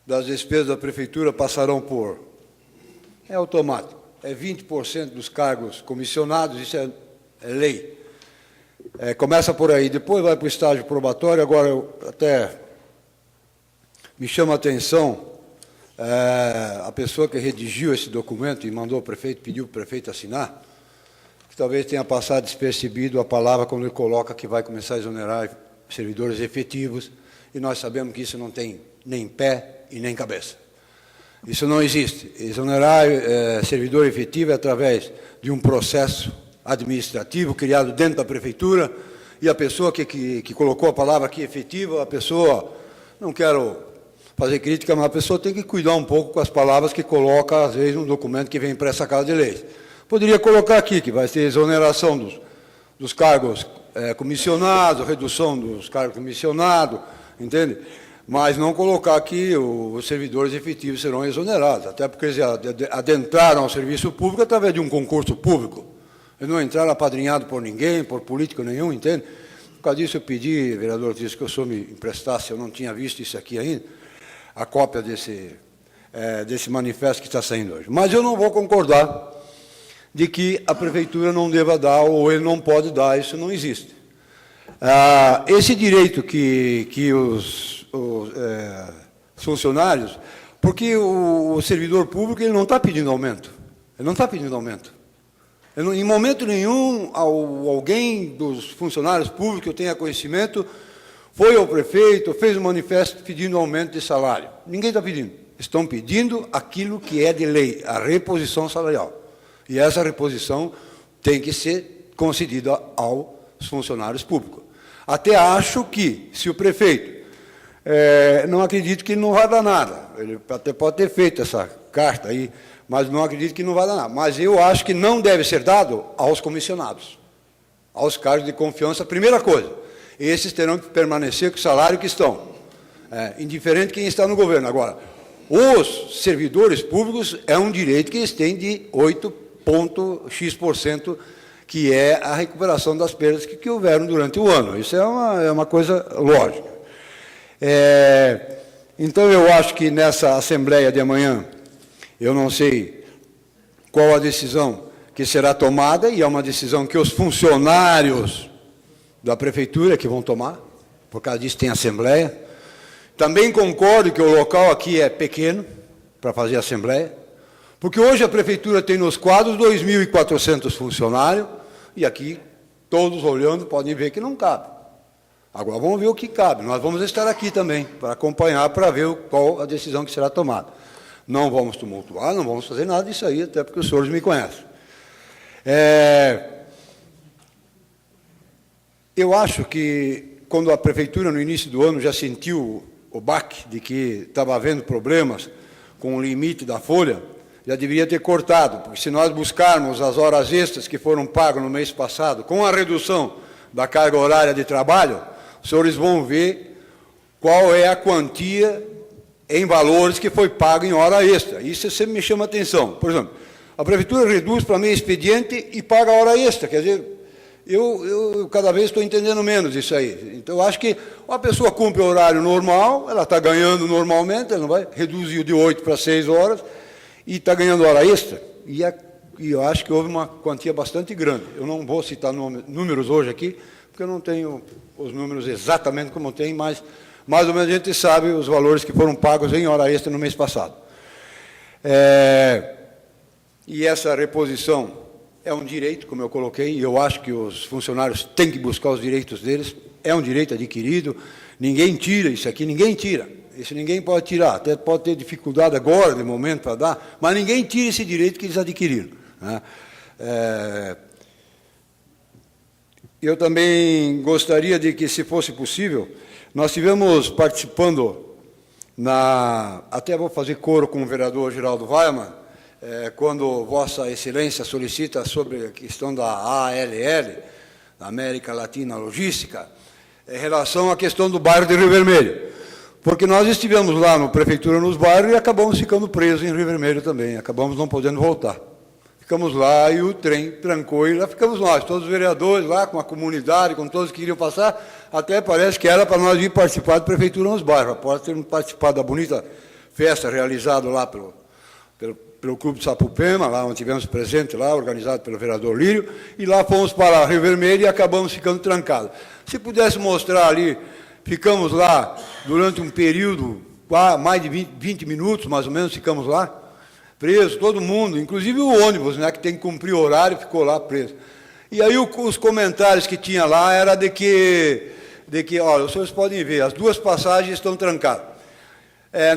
das despesas da Prefeitura passarão por... É automático, é 20% dos cargos comissionados, isso é lei. Começa por aí, depois vai para o estágio probatório. Agora, até me chama a atenção a pessoa que redigiu esse documento e mandou ao prefeito, pediu para o prefeito assinar, talvez tenha passado despercebido a palavra quando ele coloca que vai começar a exonerar servidores efetivos, e nós sabemos que isso não tem nem pé e nem cabeça. Isso não existe. Exonerar servidor efetivo é através de um processo administrativo criado dentro da prefeitura, e a pessoa que colocou a palavra aqui efetiva, a pessoa, não quero fazer crítica, mas a pessoa tem que cuidar um pouco com as palavras que coloca, às vezes, no documento que vem para essa Casa de Leis. Poderia colocar aqui que vai ter exoneração dos cargos comissionados, redução dos cargos comissionados, entende? Mas não colocar que os servidores efetivos serão exonerados, até porque eles adentraram ao serviço público através de um concurso público. Eles não entraram apadrinhados por ninguém, por político nenhum, entende? Por causa disso eu pedi, vereador, disse que o senhor me emprestasse, eu não tinha visto isso aqui ainda, a cópia desse manifesto que está saindo hoje. Mas eu não vou concordar de que a prefeitura não deva dar ou ele não pode dar, isso não existe. Esse direito que os funcionários, porque o servidor público ele não está pedindo aumento, ele não está pedindo aumento. Em momento nenhum, alguém dos funcionários públicos que eu tenha conhecimento foi ao prefeito, fez um manifesto pedindo aumento de salário. Ninguém está pedindo. Estão pedindo aquilo que é de lei, a reposição salarial. E essa reposição tem que ser concedida aos funcionários públicos. Até acho que, se o prefeito, não acredito que ele não vai dar nada, ele até pode ter feito essa carta aí, mas não acredito que não vai dar nada. Mas eu acho que não deve ser dado aos comissionados, aos cargos de confiança. Primeira coisa, esses terão que permanecer com o salário que estão, indiferente quem está no governo. Agora, os servidores públicos é um direito que eles têm de 8,x%, que é a recuperação das perdas que houveram durante o ano. Isso é uma coisa lógica. Então, eu acho que nessa Assembleia de amanhã, eu não sei qual a decisão que será tomada, e é uma decisão que os funcionários da Prefeitura que vão tomar, por causa disso tem Assembleia. Também concordo que o local aqui é pequeno para fazer Assembleia, porque hoje a Prefeitura tem nos quadros 2.400 funcionários, e aqui, todos olhando, podem ver que não cabe. Agora vamos ver o que cabe. Nós vamos estar aqui também, para acompanhar, para ver qual a decisão que será tomada. Não vamos tumultuar, não vamos fazer nada disso aí, até porque os senhores me conhecem. Eu acho que, quando a Prefeitura, no início do ano, já sentiu o baque de que estava havendo problemas com o limite da folha, já deveria ter cortado, porque se nós buscarmos as horas extras que foram pagas no mês passado, com a redução da carga horária de trabalho, os senhores vão ver qual é a quantia em valores que foi pago em hora extra. Isso sempre me chama a atenção. Por exemplo, a Prefeitura reduz para meio expediente e paga a hora extra. Quer dizer, eu cada vez estou entendendo menos isso aí. Então, eu acho que a pessoa cumpre o horário normal, ela está ganhando normalmente, ela não vai reduzir de 8 para 6 horas, e está ganhando hora extra, e eu acho que houve uma quantia bastante grande. Eu não vou citar números hoje aqui, porque eu não tenho os números exatamente como tem, mas mais ou menos a gente sabe os valores que foram pagos em hora extra no mês passado. E essa reposição é um direito, como eu coloquei, e eu acho que os funcionários têm que buscar os direitos deles, é um direito adquirido, ninguém tira isso aqui, ninguém tira. Isso ninguém pode tirar, até pode ter dificuldade agora, de momento, para dar, mas ninguém tira esse direito que eles adquiriram, né? Eu também gostaria de que, se fosse possível, nós tivemos participando, até vou fazer coro com o vereador Geraldo Weimann, quando Vossa Excelência solicita sobre a questão da ALL, da América Latina Logística, em relação à questão do bairro de Rio Vermelho. Porque nós estivemos lá na Prefeitura, nos bairros, e acabamos ficando presos em Rio Vermelho também, acabamos não podendo voltar. Ficamos lá e o trem trancou, e lá ficamos nós, todos os vereadores lá, com a comunidade, com todos que queriam passar, até parece que era para nós ir participar da Prefeitura nos bairros, após termos participado da bonita festa realizada lá pelo Clube de Sapupema, lá onde tivemos presente, lá, organizado pelo vereador Lírio, e lá fomos para Rio Vermelho e acabamos ficando trancados. Se pudesse mostrar ali, ficamos lá durante um período, mais de 20 minutos, mais ou menos, ficamos lá, presos, todo mundo, inclusive o ônibus, né, que tem que cumprir o horário, ficou lá preso. E aí os comentários que tinha lá era de que olha, os senhores podem ver, as duas passagens estão trancadas.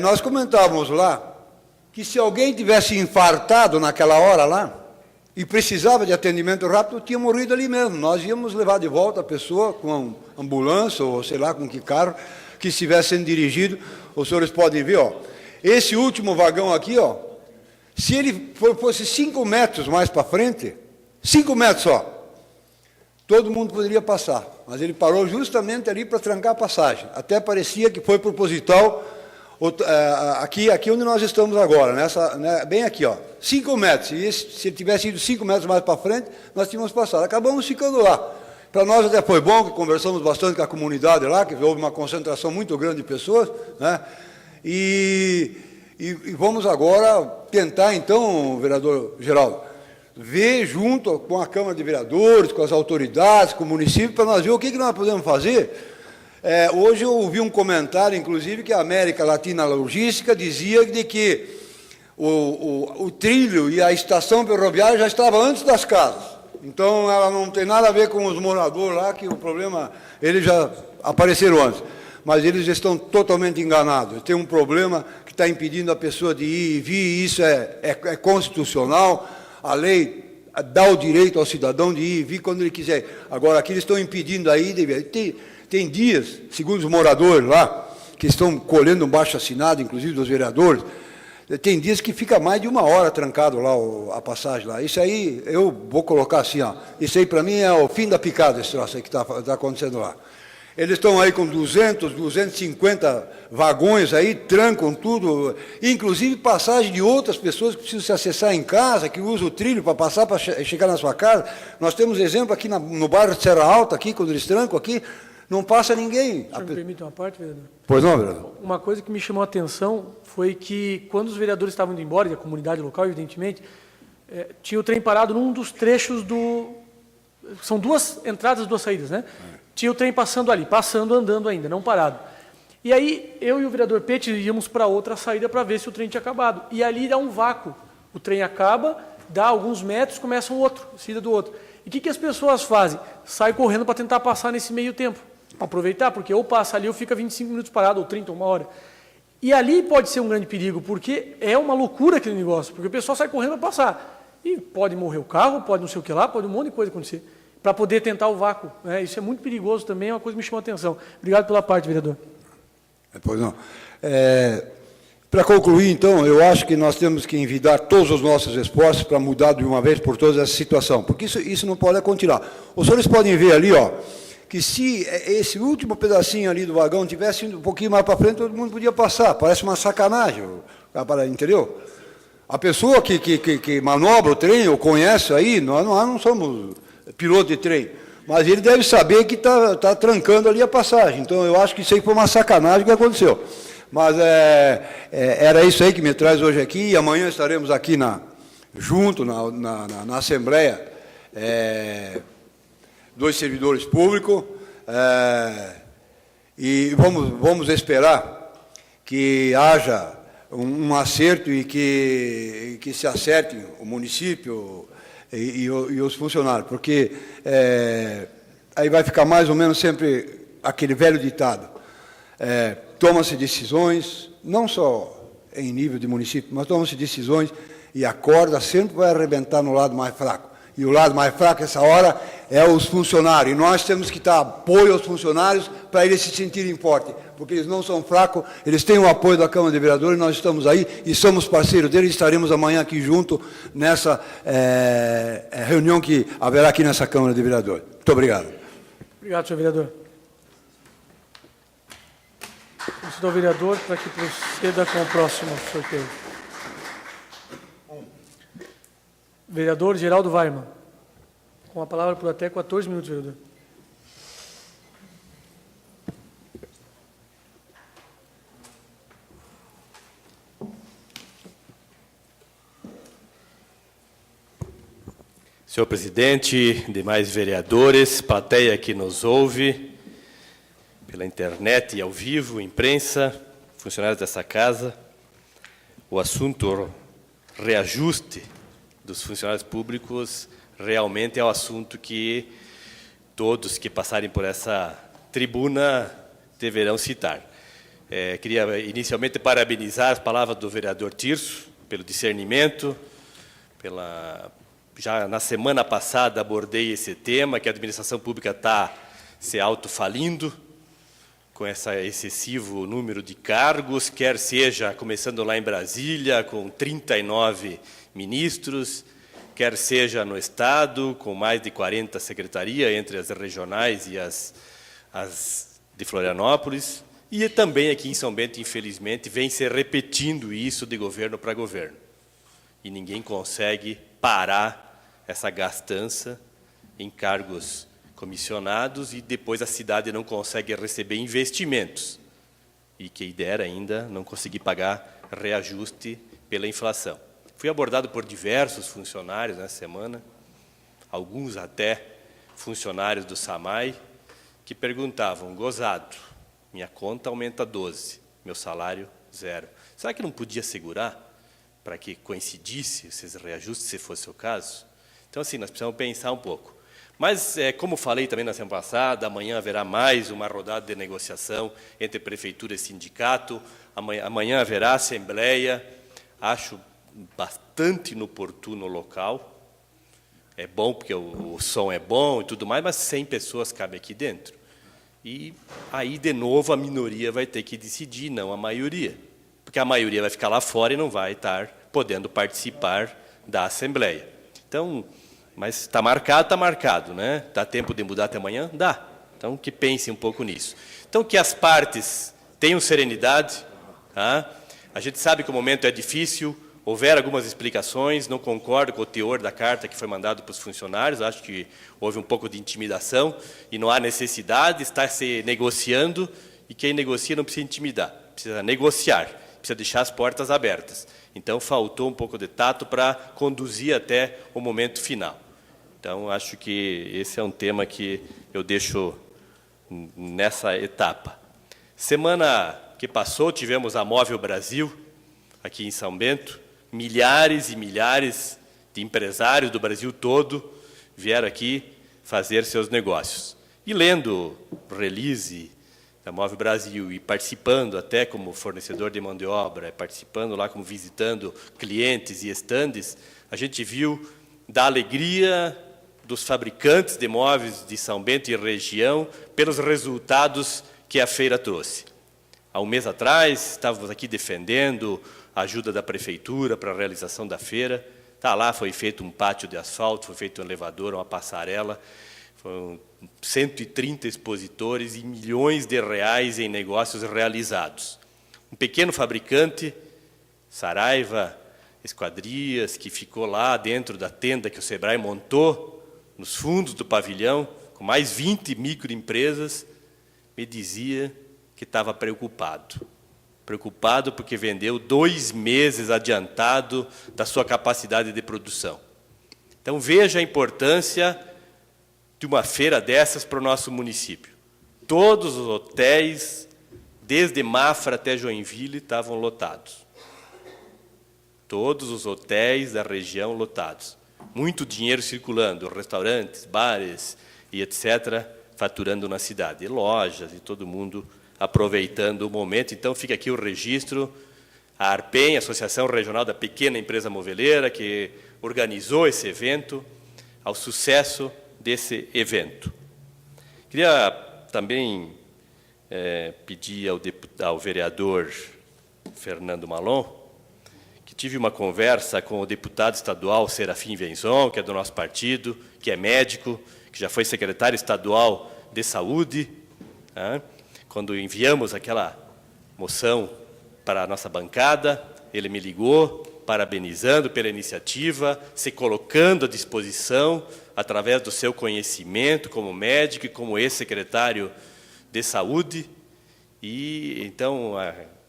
Nós comentávamos lá que se alguém tivesse infartado naquela hora lá e precisava de atendimento rápido, tinha morrido ali mesmo. Nós íamos levar de volta a pessoa com ambulância ou sei lá com que carro que estivesse sendo dirigido. Os senhores podem ver, ó, esse último vagão aqui, ó, se ele fosse 5 metros mais para frente, 5 metros só, todo mundo poderia passar, mas ele parou justamente ali para trancar a passagem. Até parecia que foi proposital, aqui onde nós estamos agora, bem aqui, ó, 5 metros. E se ele tivesse ido 5 metros mais para frente, nós tínhamos passado. Acabamos ficando lá. Para nós até foi bom, que conversamos bastante com a comunidade lá, que houve uma concentração muito grande de pessoas, né? E vamos agora tentar, então, vereador Geraldo, ver junto com a Câmara de Vereadores, com as autoridades, com o município, para nós ver o que nós podemos fazer. Hoje eu ouvi um comentário, inclusive, que a América Latina Logística dizia de que o trilho e a estação ferroviária já estavam antes das casas. Então, ela não tem nada a ver com os moradores lá, que o problema, eles já apareceram antes. Mas eles estão totalmente enganados. Tem um problema que está impedindo a pessoa de ir e vir, e isso é constitucional. A lei dá o direito ao cidadão de ir e vir quando ele quiser. Agora, aqui eles estão impedindo aí, tem dias, segundo os moradores lá, que estão colhendo um baixo-assinado, inclusive dos vereadores, tem dias que fica mais de 1 hora trancado lá a passagem lá. Isso aí, eu vou colocar assim, ó, isso aí para mim é o fim da picada, esse troço aí que está acontecendo lá. Eles estão aí com 200, 250 vagões aí, trancam tudo, inclusive passagem de outras pessoas que precisam se acessar em casa, que usam o trilho para passar, para chegar na sua casa. Nós temos exemplo aqui no bairro de Serra Alta, aqui, quando eles trancam aqui, não passa ninguém. O senhor me permite uma parte, vereador? Pois não, vereador? Uma coisa que me chamou a atenção foi que, quando os vereadores estavam indo embora, e a comunidade local, evidentemente, tinha o trem parado num dos trechos do... São 2 entradas, 2 saídas, né? Tinha o trem passando ali, andando ainda, não parado. E aí, eu e o vereador Pete íamos para outra saída para ver se o trem tinha acabado. E ali dá um vácuo. O trem acaba, dá alguns metros, começa um outro, saída do outro. E o que as pessoas fazem? Saem correndo para tentar passar nesse meio tempo. Para aproveitar, porque ou passa ali ou fica 25 minutos parado, ou 30, 1 hora. E ali pode ser um grande perigo, porque é uma loucura aquele negócio, porque o pessoal sai correndo para passar. E pode morrer o carro, pode não sei o que lá, pode um monte de coisa acontecer, para poder tentar o vácuo. Isso é muito perigoso também, é uma coisa que me chamou a atenção. Obrigado pela parte, vereador. Pois não. Para concluir, então, eu acho que nós temos que envidar todos os nossos esforços para mudar de uma vez por todas essa situação, porque isso não pode continuar. Os senhores podem ver ali, ó, que se esse último pedacinho ali do vagão tivesse indo um pouquinho mais para frente, todo mundo podia passar. Parece uma sacanagem, entendeu? A pessoa que manobra o trem, ou conhece aí, nós não somos piloto de trem, mas ele deve saber que está trancando ali a passagem. Então, eu acho que isso aí foi uma sacanagem que aconteceu. Mas era isso aí que me traz hoje aqui, e amanhã estaremos aqui junto na Assembleia, 2 servidores públicos, e vamos esperar que haja um acerto e que se acertem o município e os funcionários, porque aí vai ficar mais ou menos sempre aquele velho ditado. Toma-se decisões, não só em nível de município, mas toma-se decisões e a corda sempre vai arrebentar no lado mais fraco. E o lado mais fraco, essa hora, é os funcionários. E nós temos que dar apoio aos funcionários para eles se sentirem fortes, porque eles não são fracos, eles têm o apoio da Câmara de Vereadores, nós estamos aí e somos parceiros deles, estaremos amanhã aqui junto nessa reunião que haverá aqui nessa Câmara de Vereadores. Muito obrigado. Obrigado, senhor vereador. Convido ao vereador para que proceda com o próximo sorteio. Vereador Geraldo Weiman, com a palavra por até 14 minutos, vereador. Senhor presidente, demais vereadores, plateia que nos ouve pela internet e ao vivo, imprensa, funcionários dessa casa, o assunto reajuste dos funcionários públicos realmente é o assunto que todos que passarem por essa tribuna deverão citar. Queria inicialmente parabenizar as palavras do vereador Tirso pelo discernimento, já na semana passada abordei esse tema, que a administração pública está se autofalindo, com esse excessivo número de cargos, quer seja começando lá em Brasília, com 39 ministros, quer seja no Estado, com mais de 40 secretarias, entre as regionais e as de Florianópolis, e também aqui em São Bento, infelizmente, vem se repetindo isso de governo para governo. E ninguém consegue parar essa gastança em cargos comissionados e depois a cidade não consegue receber investimentos. E quem dera ainda não conseguir pagar reajuste pela inflação. Fui abordado por diversos funcionários nessa semana, alguns até funcionários do SAMAI, que perguntavam: gozado, minha conta aumenta 12, meu salário 0. Será que não podia segurar para que coincidisse esses reajustes, se fosse o caso? Então, assim, nós precisamos pensar um pouco. Mas, como falei também na semana passada, amanhã haverá mais uma rodada de negociação entre prefeitura e sindicato, amanhã haverá assembleia, acho bastante inoportuno o local, é bom porque o som é bom e tudo mais, mas 100 pessoas cabem aqui dentro. E aí, de novo, a minoria vai ter que decidir, não a maioria, porque a maioria vai ficar lá fora e não vai estar podendo participar da assembleia. Então, mas está marcado, né? Dá tempo de mudar até amanhã? Dá. Então, que pensem um pouco nisso. Então, que as partes tenham serenidade. Tá? A gente sabe que o momento é difícil, houveram algumas explicações, não concordo com o teor da carta que foi mandada para os funcionários, acho que houve um pouco de intimidação e não há necessidade, está se negociando, e quem negocia não precisa intimidar, precisa negociar, precisa deixar as portas abertas. Então, faltou um pouco de tato para conduzir até o momento final. Então, acho que esse é um tema que eu deixo nessa etapa. Semana que passou, tivemos a Móvel Brasil, aqui em São Bento. Milhares e milhares de empresários do Brasil todo vieram aqui fazer seus negócios. E lendo o release da Móvel Brasil e participando até como fornecedor de mão de obra, participando lá como visitando clientes e estandes, a gente viu da alegria dos fabricantes de móveis de São Bento e região pelos resultados que a feira trouxe. Há um mês atrás, estávamos aqui defendendo a ajuda da prefeitura para a realização da feira. Tá lá, foi feito um pátio de asfalto, foi feito um elevador, uma passarela, foram 130 expositores e milhões de reais em negócios realizados. Um pequeno fabricante, Saraiva Esquadrias, que ficou lá dentro da tenda que o Sebrae montou, nos fundos do pavilhão, com mais 20 microempresas, me dizia que estava preocupado. Preocupado porque vendeu 2 meses adiantado da sua capacidade de produção. Então, veja a importância de uma feira dessas para o nosso município. Todos os hotéis, desde Mafra até Joinville, estavam lotados. Todos os hotéis da região lotados. Muito dinheiro circulando, restaurantes, bares e etc., faturando na cidade. E lojas e todo mundo aproveitando o momento. Então, fica aqui o registro, a ARPEM, Associação Regional da Pequena Empresa Moveleira, que organizou esse evento, ao sucesso desse evento. Queria também pedir ao vereador Fernando Malon, que tive uma conversa com o deputado estadual Serafim Venzon, que é do nosso partido, que é médico, que já foi secretário estadual de saúde, né? Quando enviamos aquela moção para a nossa bancada, ele me ligou, parabenizando pela iniciativa, se colocando à disposição, através do seu conhecimento como médico e como ex-secretário de saúde. E, então,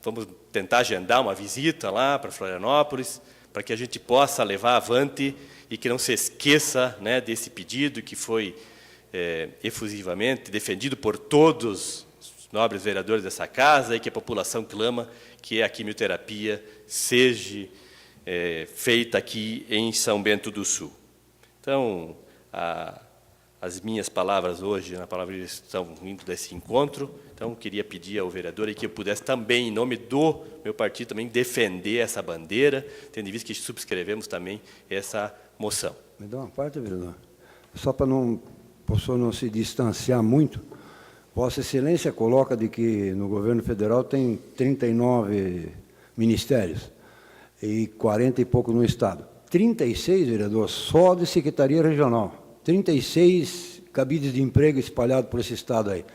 vamos tentar agendar uma visita lá para Florianópolis, para que a gente possa levar avante e que não se esqueça, né, desse pedido que foi efusivamente defendido por todos os nobres vereadores dessa casa e que a população clama, que a quimioterapia seja feita aqui em São Bento do Sul. Então, as minhas palavras hoje, na palavra estão vindo desse encontro. Então, queria pedir ao vereador que eu pudesse também, em nome do meu partido, também defender essa bandeira, tendo em vista que subscrevemos também essa moção. Me dá uma parte, vereador. Só para o senhor não se distanciar muito, Vossa Excelência coloca de que no governo federal tem 39 ministérios e 40 e pouco no Estado. 36, vereador, só de Secretaria Regional. 36 cabides de emprego espalhados por esse Estado aí,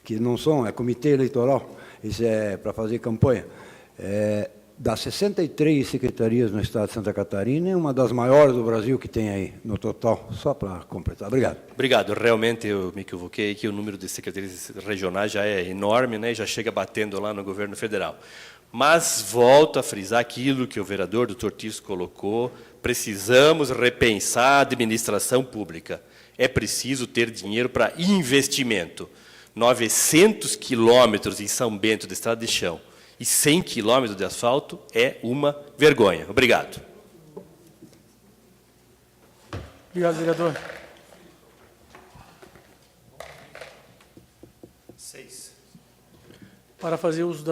que não são, é comitê eleitoral, isso é para fazer campanha. Das 63 secretarias no Estado de Santa Catarina, é uma das maiores do Brasil que tem aí no total, só para completar. Obrigado. Obrigado. Realmente eu me equivoquei que o número de secretarias regionais já é enorme, né, e já chega batendo lá no governo federal. Mas volto a frisar aquilo que o vereador Dr. Tirso colocou, precisamos repensar a administração pública. É preciso ter dinheiro para investimento. 900 quilômetros em São Bento de estrada de chão e 100 quilômetros de asfalto é uma vergonha. Obrigado. Obrigado, vereador. 6. Para fazer uso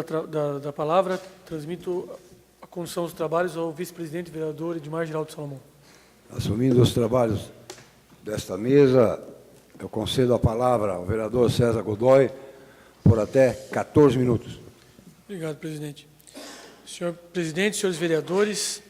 da palavra, transmito a condução dos trabalhos ao vice-presidente vereador Edmar Geraldo Salomão. Assumindo os trabalhos desta mesa, eu concedo a palavra ao vereador César Godoy por até 14 minutos. Obrigado, presidente. Senhor presidente, senhores vereadores,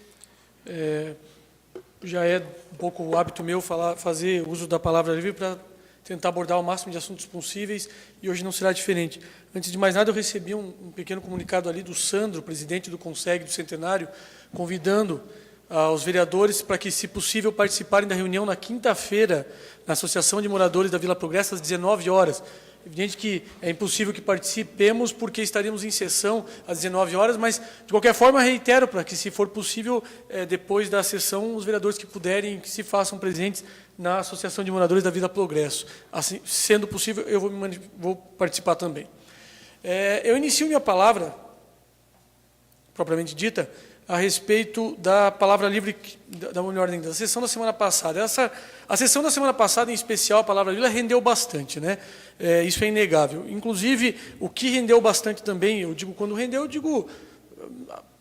já é um pouco o hábito meu fazer uso da palavra livre para tentar abordar o máximo de assuntos possíveis, e hoje não será diferente. Antes de mais nada, eu recebi um pequeno comunicado ali do Sandro, presidente do Conseg do Centenário, convidando aos vereadores para que, se possível, participarem da reunião na quinta-feira, na Associação de Moradores da Vila Progresso, às 19 horas. Evidente que é impossível que participemos, porque estaremos em sessão às 19 horas, mas, de qualquer forma, reitero para que, se for possível, depois da sessão, os vereadores que puderem, que se façam presentes na Associação de Moradores da Vila Progresso. Assim, sendo possível, eu vou participar também. Eu inicio minha palavra, propriamente dita, a respeito da palavra livre, da ordem da sessão da semana passada. A sessão da semana passada, em especial, a palavra livre, rendeu bastante, né? Isso é inegável. Inclusive, o que rendeu bastante também, eu digo quando rendeu, eu digo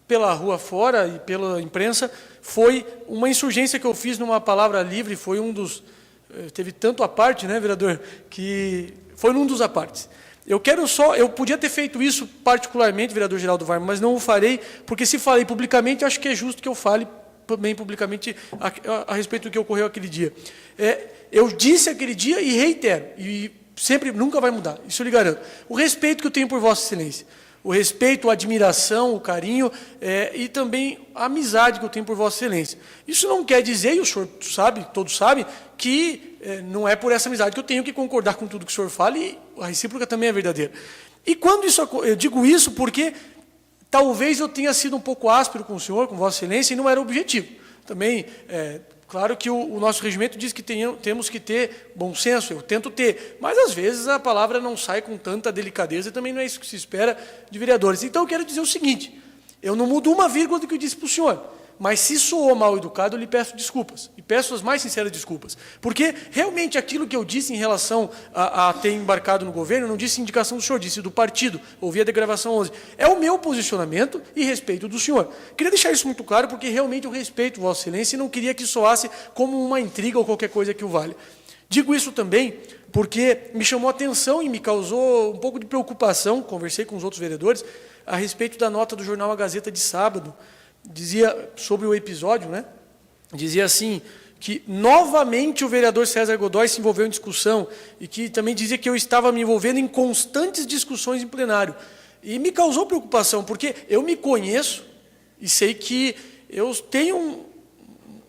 pela rua fora e pela imprensa, foi uma insurgência que eu fiz numa palavra livre, foi um dos... Teve tanto a parte, né, vereador, que foi num dos apartes. Eu podia ter feito isso particularmente, vereador Geraldo Varma, mas não o farei, porque se falei publicamente, acho que é justo que eu fale também publicamente a respeito do que ocorreu aquele dia. Eu disse aquele dia e reitero, e sempre, nunca vai mudar, isso eu lhe garanto. O respeito que eu tenho por Vossa Excelência, o respeito, a admiração, o carinho e também a amizade que eu tenho por Vossa Excelência. Isso não quer dizer, e o senhor sabe, todos sabem, que não é por essa amizade que eu tenho que concordar com tudo que o senhor fala, e a recíproca também é verdadeira. E quando eu digo isso porque talvez eu tenha sido um pouco áspero com o senhor, com Vossa Excelência, e não era o objetivo. Também, claro que o nosso regimento diz que temos que ter bom senso, eu tento ter, mas às vezes a palavra não sai com tanta delicadeza e também não é isso que se espera de vereadores. Então eu quero dizer o seguinte, eu não mudo uma vírgula do que eu disse para o senhor, mas se soou mal educado, eu lhe peço desculpas, e peço as mais sinceras desculpas, porque realmente aquilo que eu disse em relação a ter embarcado no governo, não disse indicação do senhor, disse do partido, ouvi a degravação 11, é o meu posicionamento e respeito do senhor. Queria deixar isso muito claro, porque realmente eu respeito Vossa Excelência e não queria que soasse como uma intriga ou qualquer coisa que o valha. Digo isso também porque me chamou a atenção e me causou um pouco de preocupação, conversei com os outros vereadores, a respeito da nota do jornal A Gazeta de sábado. Dizia sobre o episódio, né? Dizia assim, que novamente o vereador César Godoy se envolveu em discussão e que também dizia que eu estava me envolvendo em constantes discussões em plenário. E me causou preocupação, porque eu me conheço e sei que eu tenho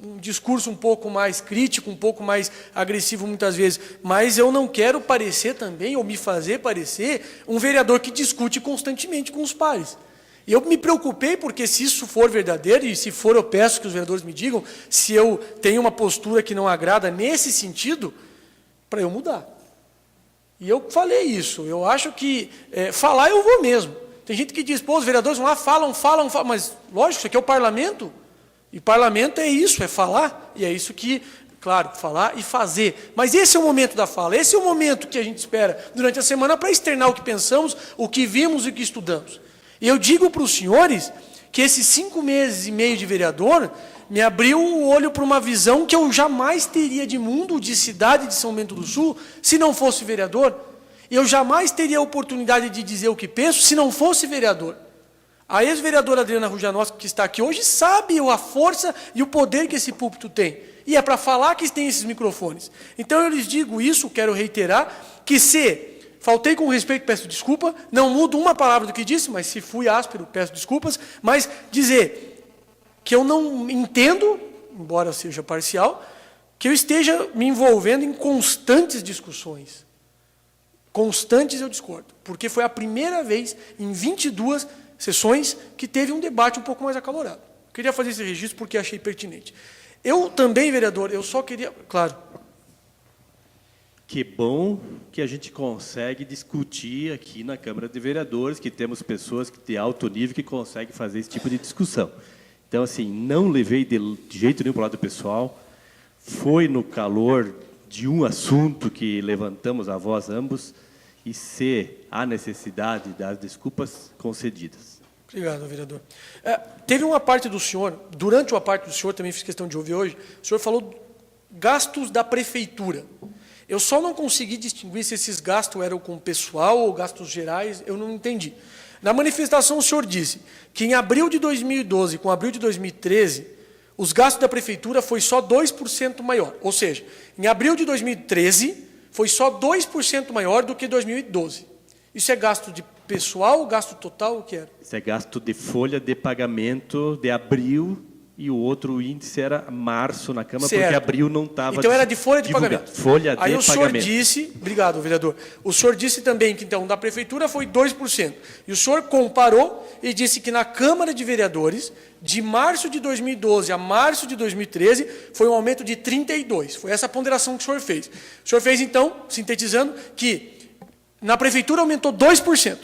um discurso um pouco mais crítico, um pouco mais agressivo muitas vezes, mas eu não quero parecer também, ou me fazer parecer, um vereador que discute constantemente com os pares. E eu me preocupei porque, se isso for verdadeiro, e se for, eu peço que os vereadores me digam, se eu tenho uma postura que não agrada nesse sentido, para eu mudar. E eu falei isso, eu acho que falar eu vou mesmo. Tem gente que diz, pô, os vereadores vão lá, falam, mas lógico, isso aqui é o parlamento, e parlamento é isso, é falar, e é isso que claro, falar e fazer. Mas esse é o momento da fala, esse é o momento que a gente espera durante a semana para externar o que pensamos, o que vimos e o que estudamos. E eu digo para os senhores que esses 5 meses e meio de vereador me abriu o olho para uma visão que eu jamais teria de mundo, de cidade de São Bento do Sul, se não fosse vereador. Eu jamais teria a oportunidade de dizer o que penso se não fosse vereador. A ex-vereadora Adriana Rujanowski, que está aqui hoje, sabe a força e o poder que esse púlpito tem. E é para falar que tem esses microfones. Então eu lhes digo isso, quero reiterar, que se faltei com respeito, peço desculpa, não mudo uma palavra do que disse, mas se fui áspero, peço desculpas, mas dizer que eu não entendo, embora seja parcial, que eu esteja me envolvendo em constantes discussões. Constantes eu discordo, porque foi a primeira vez em 22 sessões que teve um debate um pouco mais acalorado. Eu queria fazer esse registro porque achei pertinente. Eu também, vereador, eu só queria... Claro. Que bom que a gente consegue discutir aqui na Câmara de Vereadores, que temos pessoas de alto nível que conseguem fazer esse tipo de discussão. Então, assim, não levei de jeito nenhum para o lado pessoal, foi no calor de um assunto que levantamos a voz ambos, e se há necessidade das desculpas concedidas. Obrigado, vereador. Teve uma parte do senhor, durante uma parte do senhor, também fiz questão de ouvir hoje, o senhor falou gastos da prefeitura. Eu só não consegui distinguir se esses gastos eram com pessoal ou gastos gerais, eu não entendi. Na manifestação, o senhor disse que em abril de 2012 com abril de 2013, os gastos da prefeitura foi só 2% maior. Ou seja, em abril de 2013, foi só 2% maior do que 2012. Isso é gasto de pessoal, gasto total, o que era? Isso é gasto de folha de pagamento de abril, e o outro índice era março na Câmara, certo. Porque abril não estava então era de folha de pagamento. Folha de Aí o senhor pagamento. disse, obrigado, vereador, o senhor disse também que então da prefeitura foi 2%. E o senhor comparou e disse que na Câmara de Vereadores, de março de 2012 a março de 2013, foi um aumento de 32%. Foi essa a ponderação que o senhor fez. O senhor fez então, sintetizando, que na prefeitura aumentou 2%.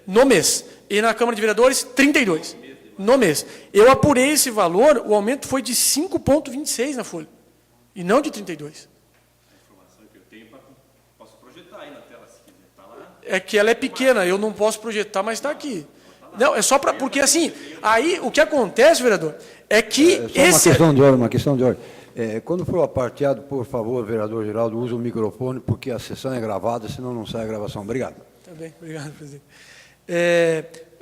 No mês. E na Câmara de Vereadores, 32%. No mês. Eu apurei esse valor, o aumento foi de 5,26 na folha, e não de 32. A informação que eu tenho, posso projetar aí na tela, se quiser, está lá. É que ela é pequena, eu não posso projetar, mas está aqui. Não, é só para... Porque assim, aí o que acontece, vereador, é que só uma questão de ordem. Quando for aparteado, por favor, vereador Geraldo, use o microfone, porque a sessão é gravada, senão não sai a gravação. Obrigado. Tá bem, obrigado, presidente.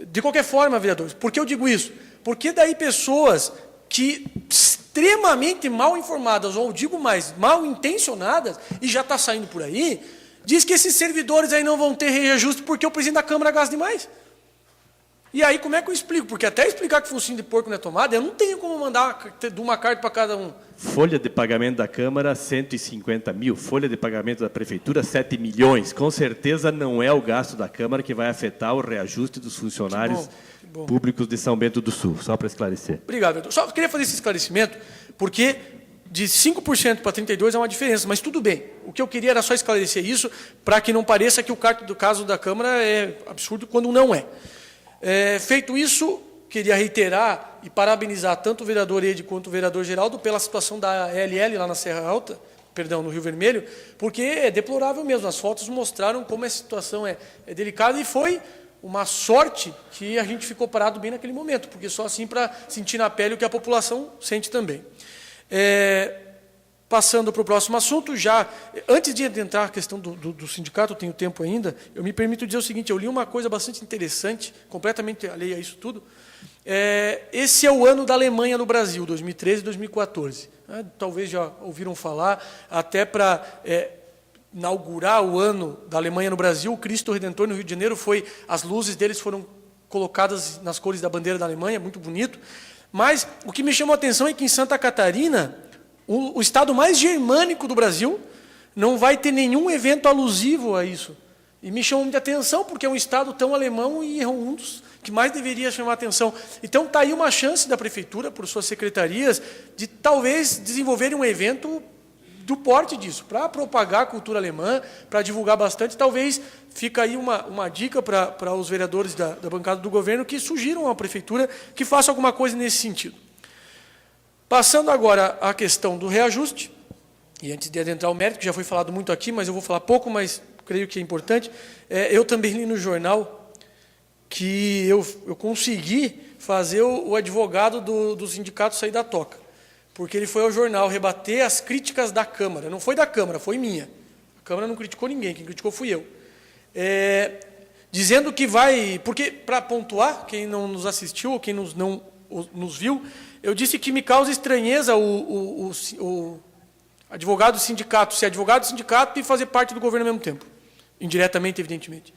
De qualquer forma, vereadores, por que eu digo isso? Porque daí pessoas que extremamente mal informadas, ou digo mais, mal intencionadas, e já está saindo por aí, diz que esses servidores aí não vão ter reajuste porque o presidente da Câmara gasta demais. E aí como é que eu explico? Porque até explicar que focinho de porco não é tomada, eu não tenho como mandar de uma carta para cada um. Folha de pagamento da Câmara, 150 mil. Folha de pagamento da Prefeitura, 7 milhões. Com certeza não é o gasto da Câmara que vai afetar o reajuste dos funcionários públicos de São Bento do Sul. Só para esclarecer. Obrigado, vereador. Só queria fazer esse esclarecimento, porque de 5% para 32% é uma diferença, mas tudo bem. O que eu queria era só esclarecer isso, para que não pareça que o caso da Câmara é absurdo, quando não é. Feito isso, queria reiterar e parabenizar tanto o vereador Ede quanto o vereador Geraldo pela situação da LL lá na Serra Alta, perdão, no Rio Vermelho, porque é deplorável mesmo. As fotos mostraram como essa situação é delicada e foi uma sorte que a gente ficou parado bem naquele momento, porque só assim para sentir na pele o que a população sente também. Passando para o próximo assunto, antes de entrar a questão do sindicato, eu tenho tempo ainda, eu me permito dizer o seguinte, eu li uma coisa bastante interessante, completamente alheia a isso tudo. Esse é o ano da Alemanha no Brasil, 2013 e 2014. Talvez já ouviram falar, até para inaugurar o ano da Alemanha no Brasil, o Cristo Redentor no Rio de Janeiro, as luzes deles foram colocadas nas cores da bandeira da Alemanha, muito bonito. Mas o que me chamou a atenção é que em Santa Catarina, o estado mais germânico do Brasil, não vai ter nenhum evento alusivo a isso. E me chamou muita atenção, porque é um estado tão alemão e é um dos que mais deveria chamar a atenção. Então, está aí uma chance da Prefeitura, por suas secretarias, de talvez desenvolverem um evento do porte disso, para propagar a cultura alemã, para divulgar bastante. Talvez fica aí uma dica para os vereadores da bancada do governo que sugiram à Prefeitura que faça alguma coisa nesse sentido. Passando agora à questão do reajuste, e antes de adentrar o mérito, que já foi falado muito aqui, mas eu vou falar pouco, mas creio que é importante, eu também li no jornal que eu consegui fazer o advogado do sindicato sair da toca, porque ele foi ao jornal rebater as críticas da Câmara. Não foi da Câmara, foi minha. A Câmara não criticou ninguém, quem criticou fui eu. Dizendo que vai... Porque, para pontuar, quem não nos assistiu, ou quem não nos viu, eu disse que me causa estranheza o advogado do sindicato ser advogado do sindicato e fazer parte do governo ao mesmo tempo. Indiretamente, evidentemente.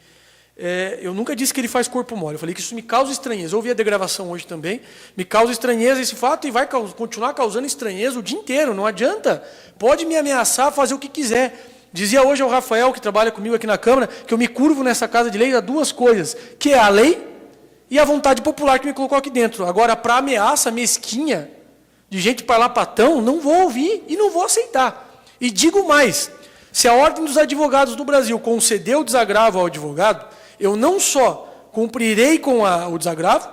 Eu nunca disse que ele faz corpo mole. Eu falei que isso me causa estranheza. Eu ouvi a degravação hoje também. Me causa estranheza esse fato e vai continuar causando estranheza o dia inteiro. Não adianta. Pode me ameaçar, fazer o que quiser. Dizia hoje ao Rafael, que trabalha comigo aqui na Câmara, que eu me curvo nessa Casa de Lei a duas coisas, que é a lei e a vontade popular que me colocou aqui dentro. Agora, para ameaça mesquinha de gente parlapatão, não vou ouvir e não vou aceitar. E digo mais, se a Ordem dos Advogados do Brasil concedeu o desagravo ao advogado, eu não só cumprirei com o desagravo,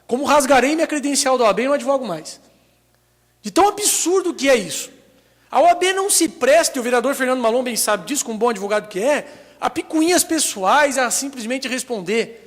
como rasgarei minha credencial da OAB e não advogo mais. De tão absurdo que é isso. A OAB não se presta, e o vereador Fernando Malon bem sabe disso, como bom advogado que é, a picuinhas pessoais, a simplesmente responder.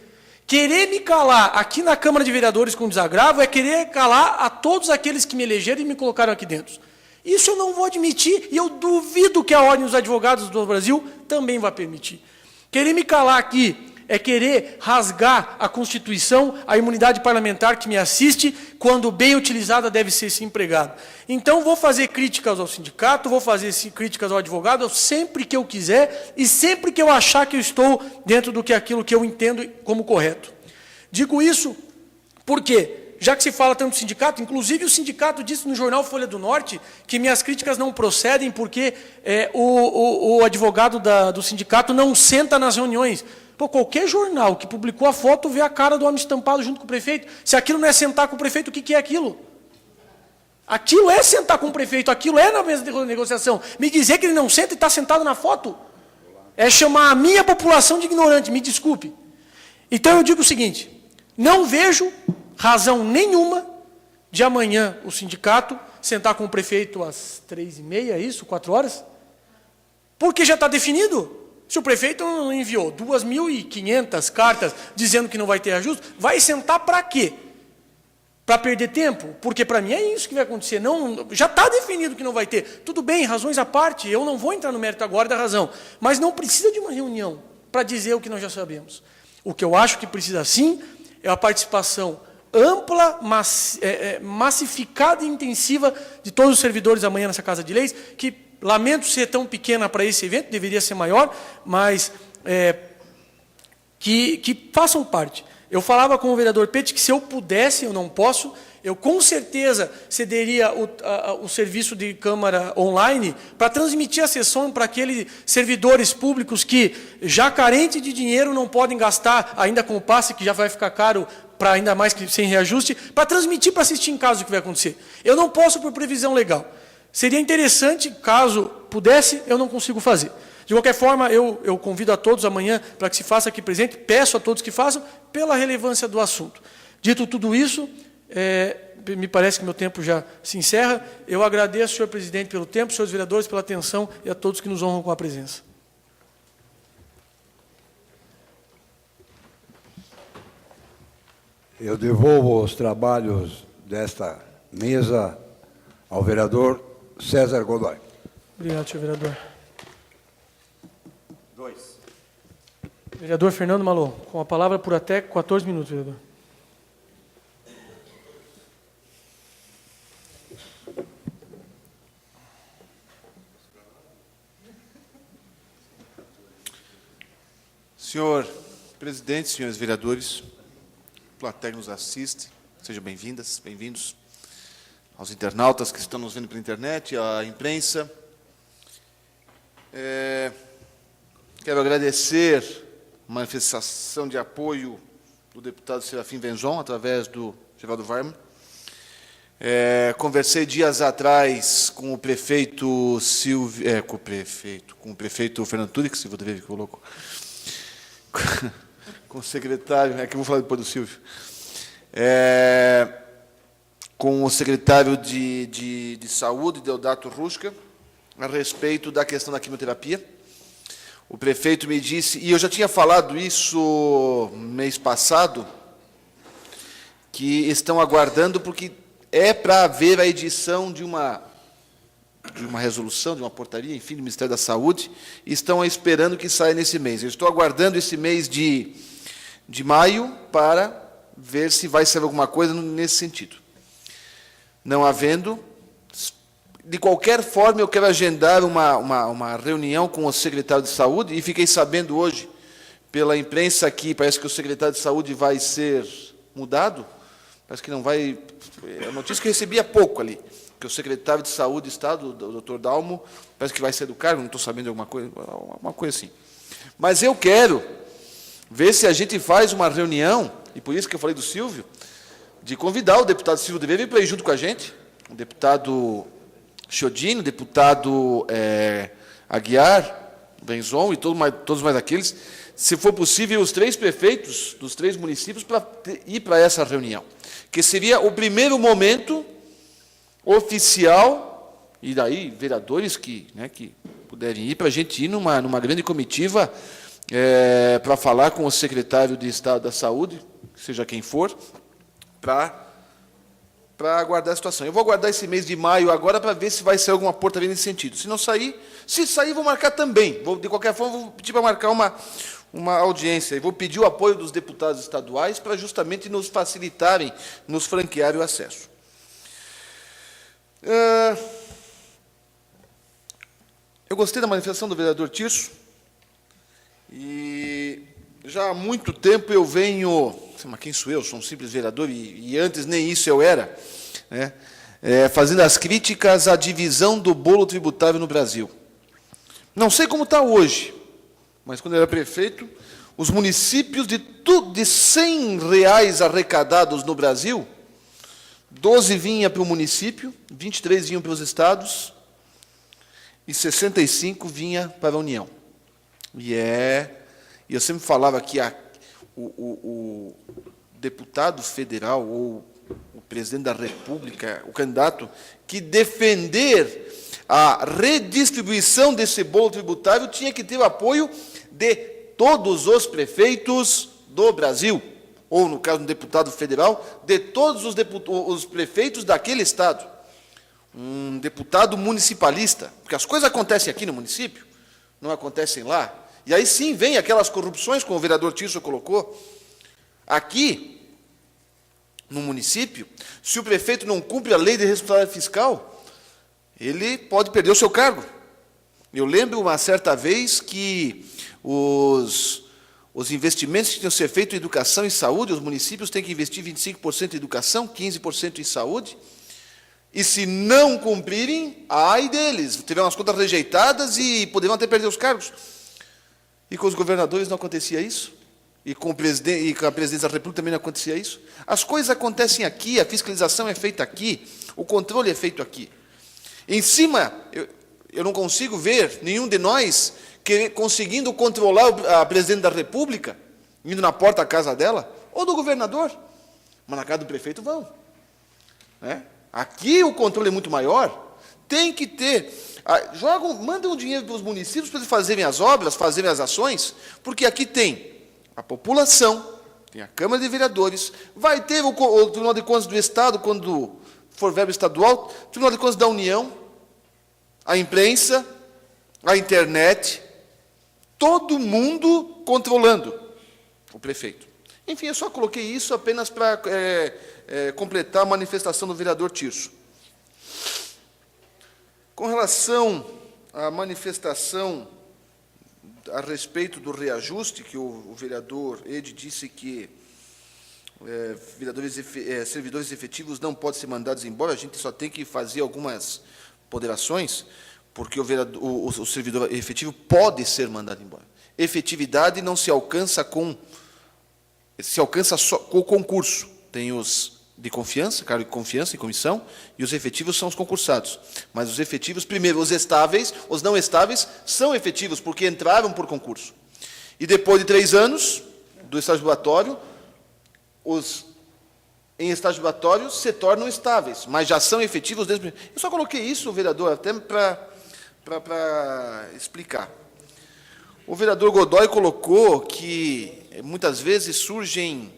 Querer me calar aqui na Câmara de Vereadores com desagravo é querer calar a todos aqueles que me elegeram e me colocaram aqui dentro. Isso eu não vou admitir e eu duvido que a Ordem dos Advogados do Brasil também vai permitir. Querer me calar aqui é querer rasgar a Constituição, a imunidade parlamentar que me assiste, quando bem utilizada deve ser sim empregada. Então, vou fazer críticas ao sindicato, vou fazer críticas ao advogado sempre que eu quiser e sempre que eu achar que eu estou dentro do que aquilo que eu entendo como correto. Digo isso porque, já que se fala tanto do sindicato, inclusive o sindicato disse no jornal Folha do Norte que minhas críticas não procedem porque o advogado do sindicato não senta nas reuniões. Pô, qualquer jornal que publicou a foto vê a cara do homem estampado junto com o prefeito. Se aquilo não é sentar com o prefeito, o que é aquilo? Aquilo é sentar com o prefeito, aquilo é na mesa de negociação. Me dizer que ele não senta e está sentado na foto é chamar a minha população de ignorante, me desculpe. Então eu digo o seguinte, não vejo razão nenhuma de amanhã o sindicato sentar com o prefeito às 3h30, é isso? 4 horas? Porque já está definido. Se o prefeito não enviou 2.500 cartas dizendo que não vai ter ajuste, vai sentar para quê? Para perder tempo? Porque para mim é isso que vai acontecer. Não, já está definido que não vai ter. Tudo bem, razões à parte, eu não vou entrar no mérito agora da razão. Mas não precisa de uma reunião para dizer o que nós já sabemos. O que eu acho que precisa sim é a participação ampla, massificada e intensiva de todos os servidores amanhã nessa Casa de Leis, que lamento ser tão pequena para esse evento, deveria ser maior, mas que façam parte. Eu falava com o vereador Pete que se eu pudesse, eu não posso, eu com certeza cederia o serviço de Câmara online para transmitir a sessão para aqueles servidores públicos que, já carentes de dinheiro, não podem gastar, ainda com o passe, que já vai ficar caro, para ainda mais que sem reajuste, para transmitir, para assistir em casa o que vai acontecer. Eu não posso por previsão legal. Seria interessante, caso pudesse, eu não consigo fazer. De qualquer forma, eu convido a todos amanhã para que se faça aqui presente, peço a todos que façam, pela relevância do assunto. Dito tudo isso, me parece que meu tempo já se encerra. Eu agradeço, senhor presidente, pelo tempo, senhores vereadores, pela atenção e a todos que nos honram com a presença. Eu devolvo os trabalhos desta mesa ao vereador César Godoy. Obrigado, senhor vereador. Vereador Fernando Malon, com a palavra por até 14 minutos, vereador. Senhor presidente, senhores vereadores, plateia que nos assiste, sejam bem-vindas, bem-vindos aos internautas que estão nos vendo pela internet, à imprensa. Quero agradecer a manifestação de apoio do deputado Serafim Venzon, através do Geraldo Varman. Conversei dias atrás com o prefeito com o prefeito Fernando Turi, que o Silvio Deve colocou, com o secretário, que eu vou falar depois do Silvio. com o secretário de Saúde, Deodato Rusca, a respeito da questão da quimioterapia. O prefeito me disse, e eu já tinha falado isso mês passado, que estão aguardando, porque é para haver a edição de uma resolução, de uma portaria, enfim, do Ministério da Saúde, e estão esperando que saia nesse mês. Eu estou aguardando esse mês de maio para ver se vai sair alguma coisa nesse sentido. Não havendo, de qualquer forma, eu quero agendar uma reunião com o secretário de Saúde, e fiquei sabendo hoje, pela imprensa aqui, parece que o secretário de Saúde vai ser mudado, parece que não vai... A notícia que eu recebi há pouco ali, que o secretário de Saúde do Estado, o Dr. Dalmo, parece que vai ser do cargo, não estou sabendo de alguma coisa assim. Mas eu quero ver se a gente faz uma reunião, e por isso que eu falei do Silvio, de convidar o deputado Silvio de Weber para ir junto com a gente, o deputado Chiodini, o deputado Aguiar, Benzon e todos mais aqueles, se for possível, os 3 prefeitos dos 3 municípios para ir para essa reunião, que seria o primeiro momento oficial, e daí vereadores que puderem ir, para a gente ir numa grande comitiva para falar com o secretário de Estado da Saúde, seja quem for, para aguardar a situação. Eu vou aguardar esse mês de maio agora para ver se vai sair alguma portaria nesse sentido. Se não sair, se sair, vou marcar também. De qualquer forma, vou pedir para marcar uma audiência, e vou pedir o apoio dos deputados estaduais para justamente nos facilitarem, nos franquearem o acesso. Eu gostei da manifestação do vereador Tirso, e já há muito tempo eu venho, mas quem sou eu? Sou um simples vereador, e antes nem isso eu era, né? Fazendo as críticas à divisão do bolo tributável no Brasil. Não sei como está hoje, mas quando eu era prefeito, os municípios de R$100 arrecadados no Brasil, 12 vinha para o município, 23 vinham para os estados e 65 vinha para a União. E eu sempre falava que o deputado federal ou o presidente da República, o candidato, que defender a redistribuição desse bolo tributável tinha que ter o apoio de todos os prefeitos do Brasil, ou, no caso do deputado federal, de todos os prefeitos daquele estado. Um deputado municipalista, porque as coisas acontecem aqui no município, não acontecem lá. E aí sim vem aquelas corrupções, como o vereador Tirso colocou. Aqui, no município, se o prefeito não cumpre a lei de responsabilidade fiscal, ele pode perder o seu cargo. Eu lembro uma certa vez que os investimentos que tinham que ser feitos em educação e saúde, os municípios têm que investir 25% em educação, 15% em saúde, e se não cumprirem, ai deles, tiveram as contas rejeitadas e poderiam até perder os cargos. E com os governadores não acontecia isso? E com a presidência da República também não acontecia isso? As coisas acontecem aqui, a fiscalização é feita aqui, o controle é feito aqui. Em cima, eu não consigo ver nenhum de nós conseguindo controlar a presidente da República, indo na porta da casa dela, ou do governador, mas na casa do prefeito vão. Né? Aqui o controle é muito maior, tem que ter... mandam o dinheiro para os municípios para eles fazerem as obras, fazerem as ações, porque aqui tem a população, tem a Câmara de Vereadores, vai ter o Tribunal de Contas do Estado, quando for verba estadual, o Tribunal de Contas da União, a imprensa, a internet, todo mundo controlando o prefeito. Enfim, eu só coloquei isso apenas para completar a manifestação do vereador Tirso. Com relação à manifestação a respeito do reajuste, que o vereador Ede disse que servidores efetivos não podem ser mandados embora, a gente só tem que fazer algumas ponderações, porque o servidor efetivo pode ser mandado embora. Efetividade não se alcança só com o concurso. Tem os de confiança, cargo de confiança e comissão, e os efetivos são os concursados. Mas os efetivos, primeiro, os estáveis, os não estáveis, são efetivos, porque entraram por concurso. E depois de 3 anos do estágio obrigatório, os em estágio probatório se tornam estáveis, mas já são efetivos desde... Eu só coloquei isso, vereador, até para explicar. O vereador Godoy colocou que muitas vezes surgem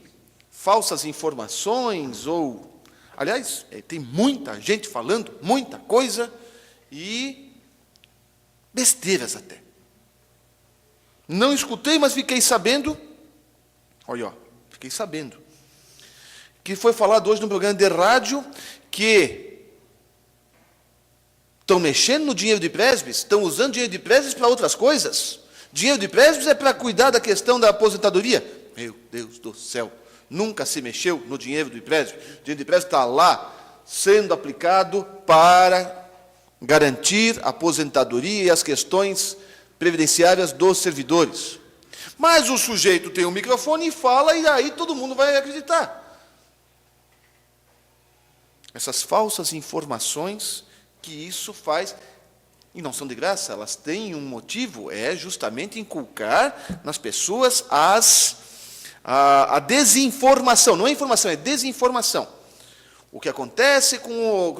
falsas informações, ou... Aliás, tem muita gente falando, muita coisa, e besteiras até. Não escutei, mas fiquei sabendo, olha, ó, fiquei sabendo, que foi falado hoje num programa de rádio que estão mexendo no dinheiro de presbes, estão usando dinheiro de presbes para outras coisas. Dinheiro de presbes é para cuidar da questão da aposentadoria. Meu Deus do céu, nunca se mexeu no dinheiro de presbes. O dinheiro de presbes está lá, sendo aplicado para garantir a aposentadoria e as questões previdenciárias dos servidores. Mas o sujeito tem um microfone e fala, e aí todo mundo vai acreditar. Essas falsas informações que isso faz, e não são de graça, elas têm um motivo, é justamente inculcar nas pessoas a desinformação. Não é informação, é desinformação. O que acontece com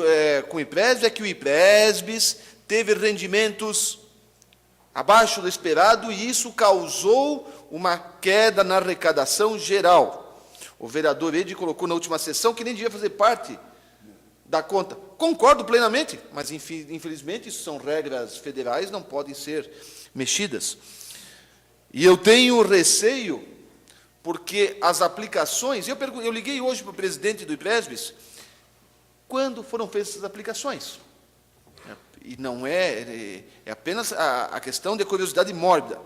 o IPRESB é que o IPRESBs teve rendimentos abaixo do esperado, e isso causou uma queda na arrecadação geral. O vereador Edi colocou na última sessão que nem devia fazer parte da conta. Concordo plenamente, mas infelizmente isso são regras federais, não podem ser mexidas. E eu tenho receio, porque as aplicações... Eu liguei hoje para o presidente do IPRESBs, quando foram feitas essas aplicações? E não é apenas a questão de curiosidade mórbida,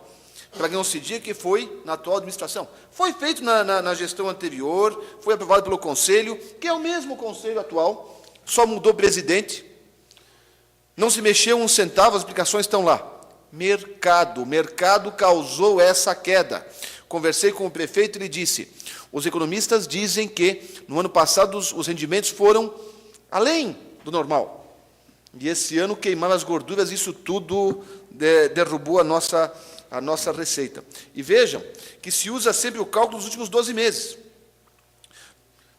para que não se diga que foi na atual administração. Foi feito na gestão anterior, foi aprovado pelo Conselho, que é o mesmo Conselho atual, só mudou o presidente, não se mexeu um centavo, as aplicações estão lá. O mercado causou essa queda. Conversei com o prefeito e ele disse, os economistas dizem que no ano passado os rendimentos foram além do normal. E esse ano queimaram as gorduras, isso tudo derrubou a nossa receita. E vejam que se usa sempre o cálculo dos últimos 12 meses.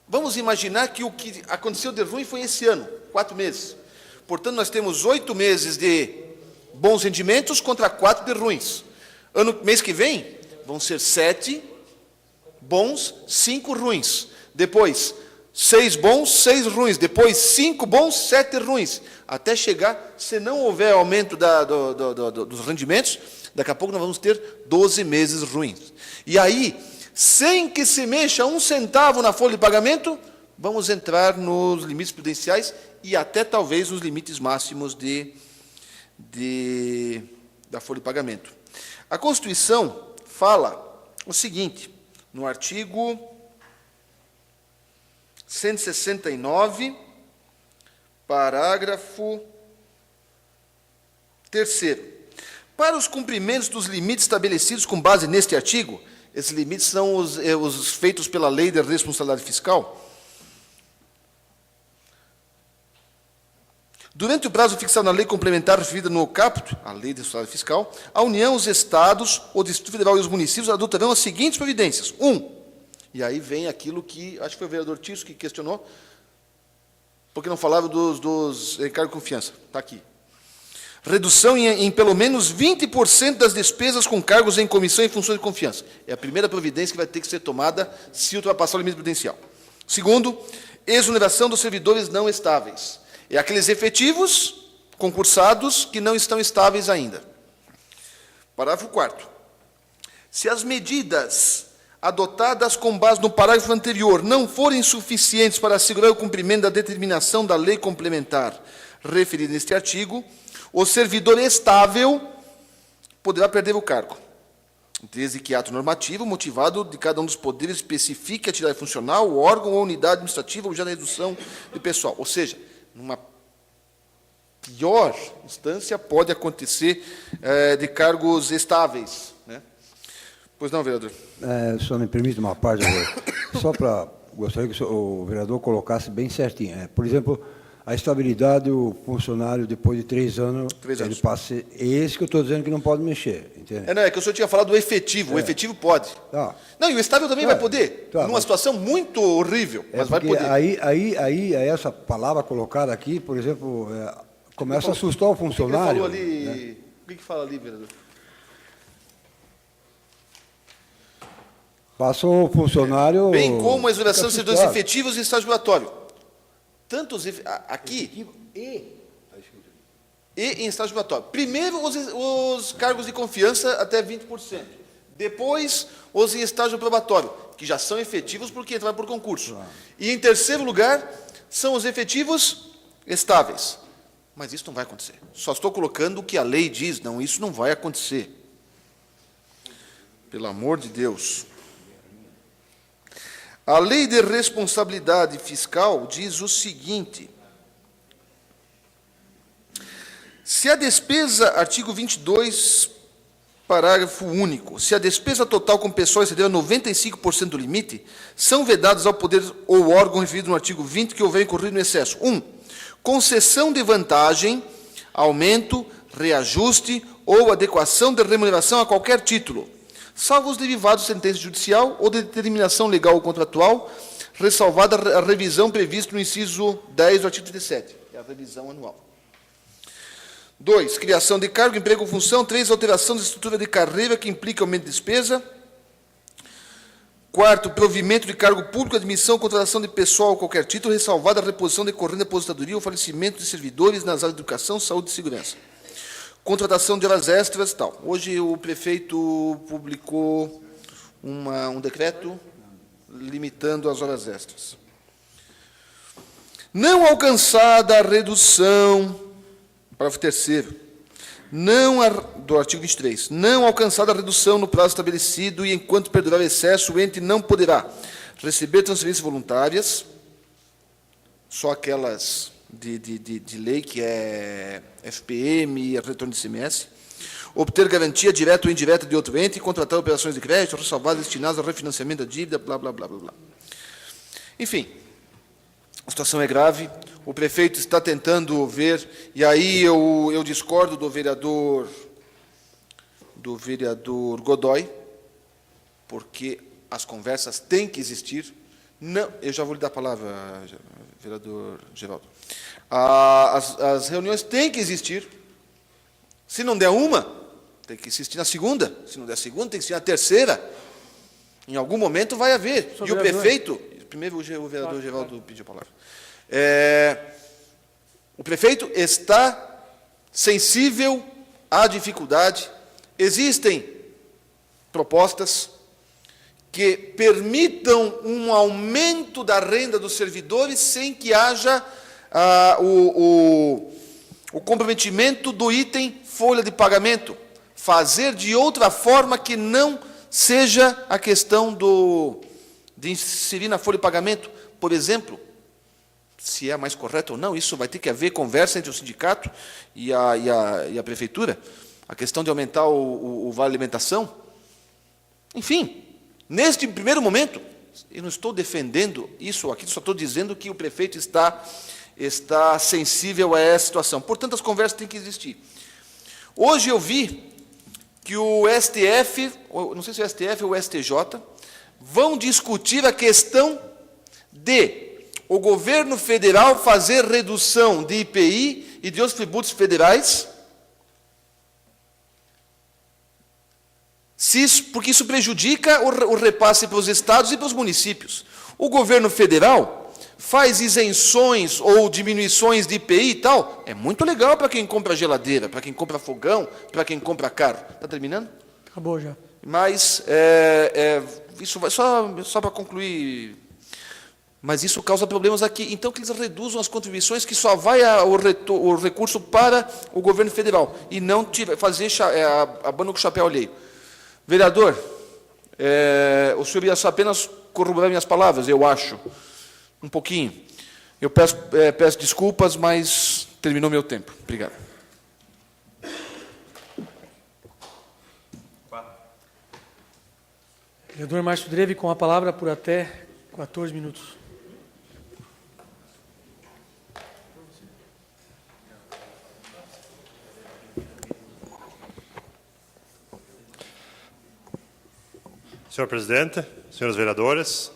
Vamos imaginar que o que aconteceu de ruim foi esse ano, 4 meses. Portanto, nós temos 8 meses de bons rendimentos contra 4 de ruins. Mês que vem, vão ser 7 bons, 5 ruins. Depois, 6 bons, 6 ruins. Depois, 5 bons, 7 ruins. Até chegar, se não houver aumento dos rendimentos, daqui a pouco nós vamos ter 12 meses ruins. E aí, sem que se mexa um centavo na folha de pagamento, vamos entrar nos limites prudenciais e até talvez nos limites máximos da folha de pagamento. A Constituição fala o seguinte, no artigo 169, parágrafo 3º. Para os cumprimentos dos limites estabelecidos com base neste artigo, esses limites são os feitos pela Lei de Responsabilidade Fiscal. Durante o prazo fixado na lei complementar referida no caput, a Lei de Responsabilidade Fiscal, a União, os Estados, o Distrito Federal e os municípios adotarão as seguintes providências. 1. E aí vem aquilo que, acho que foi o vereador Tirso que questionou, porque não falava dos encargos de confiança. Está aqui. Redução em pelo menos 20% das despesas com cargos em comissão e funções de confiança. É a primeira providência que vai ter que ser tomada se ultrapassar o limite prudencial. Segundo, exoneração dos servidores não estáveis. É aqueles efetivos concursados que não estão estáveis ainda. Parágrafo 4º. Se as medidas adotadas com base no parágrafo anterior não forem suficientes para assegurar o cumprimento da determinação da lei complementar referida neste artigo, o servidor estável poderá perder o cargo, desde que ato normativo motivado de cada um dos poderes especifique a atividade funcional, o órgão ou unidade administrativa ou já na redução de pessoal. Ou seja, numa pior instância, pode acontecer de cargos estáveis. Né? Pois não, vereador? Só me permite uma parte, só para... Gostaria que o vereador colocasse bem certinho. Por exemplo, a estabilidade do funcionário, depois de 3 anos, 3 anos. ele passa. É esse que eu estou dizendo que não pode mexer, entende? Não, é que o senhor tinha falado do efetivo. O efetivo pode. Tá. Não, e o estável também vai poder. Tá, numa mas- situação muito horrível, mas vai porque poder. aí essa palavra colocada aqui, por exemplo, começa a assustar o funcionário. O que ele falou ali? né? O que fala ali, vereador? Passou o funcionário. Bem como a exoneração de fica servidores assustado. efetivos em estágio ambulatório. Tanto aqui e em estágio ambulatório. Primeiro, os cargos de confiança até 20%. Depois, os em estágio probatório, que já são efetivos porque entraram por concurso. E, em terceiro lugar, são os efetivos estáveis. Mas isso não vai acontecer. Só estou colocando o que a lei diz. Não, isso não vai acontecer. Pelo amor de Deus. A Lei de Responsabilidade Fiscal diz o seguinte: se a despesa, artigo 22, parágrafo único, se a despesa total com pessoal exceder 95% do limite, são vedados ao poder ou órgão referido no artigo 20 que houver incorrido no excesso. 1. Concessão de vantagem, aumento, reajuste ou adequação de remuneração a qualquer título, salvo os derivados de sentença judicial ou de determinação legal ou contratual, ressalvada a revisão prevista no inciso 10 do artigo 37, que é a revisão anual. 2. Criação de cargo, emprego ou função. 3. Alteração da estrutura de carreira que implica aumento de despesa. 4. Provimento de cargo público, admissão, contratação de pessoal a qualquer título, ressalvada a reposição decorrente da aposentadoria ou falecimento de servidores nas áreas de educação, saúde e segurança. Contratação de horas extras e tal. Hoje o prefeito publicou um decreto limitando as horas extras. Não alcançada a redução, parágrafo 3º, do artigo 23, não alcançada a redução no prazo estabelecido e enquanto perdurar o excesso, o ente não poderá receber transferências voluntárias, só aquelas de lei, que é FPM e retorno de ICMS, obter garantia direta ou indireta de outro ente, contratar operações de crédito, ressalvadas destinadas ao refinanciamento da dívida, blá, blá, blá, blá, blá. Enfim, a situação é grave, o prefeito está tentando ver, e aí eu discordo do vereador Godoy, porque as conversas têm que existir. Não, eu já vou lhe dar a palavra, vereador Geraldo. As reuniões têm que existir. Se não der uma, tem que existir na segunda. Se não der a segunda, tem que existir na terceira. Em algum momento vai haver. E o prefeito... Primeiro o vereador Geraldo pediu a palavra. O prefeito está sensível à dificuldade. Existem propostas que permitam um aumento da renda dos servidores sem que haja o comprometimento do item folha de pagamento. Fazer de outra forma que não seja a questão de inserir na folha de pagamento. Por exemplo, se é mais correto ou não, isso vai ter que haver conversa entre o sindicato e a prefeitura. A questão de aumentar o vale alimentação. Enfim, neste primeiro momento, eu não estou defendendo isso aqui, só estou dizendo que o prefeito está sensível a essa situação. Portanto, as conversas têm que existir. Hoje eu vi que o STF, não sei se é o STF ou o STJ, vão discutir a questão de o governo federal fazer redução de IPI e de outros tributos federais, porque isso prejudica o repasse para os estados e para os municípios. O governo federal faz isenções ou diminuições de IPI e tal, é muito legal para quem compra geladeira, para quem compra fogão, para quem compra carro. Está terminando? Acabou já. Mas, isso vai, só para concluir, mas isso causa problemas aqui. Então, que eles reduzam as contribuições, que só vai o recurso para o governo federal, e não fazer a banda com o chapéu alheio. Vereador, o senhor ia só apenas corroborar minhas palavras, eu acho, um pouquinho. Eu peço desculpas, mas terminou meu tempo. Obrigado. Vereador Márcio Dreve, com a palavra por até 14 minutos. Senhor presidente, senhores vereadores,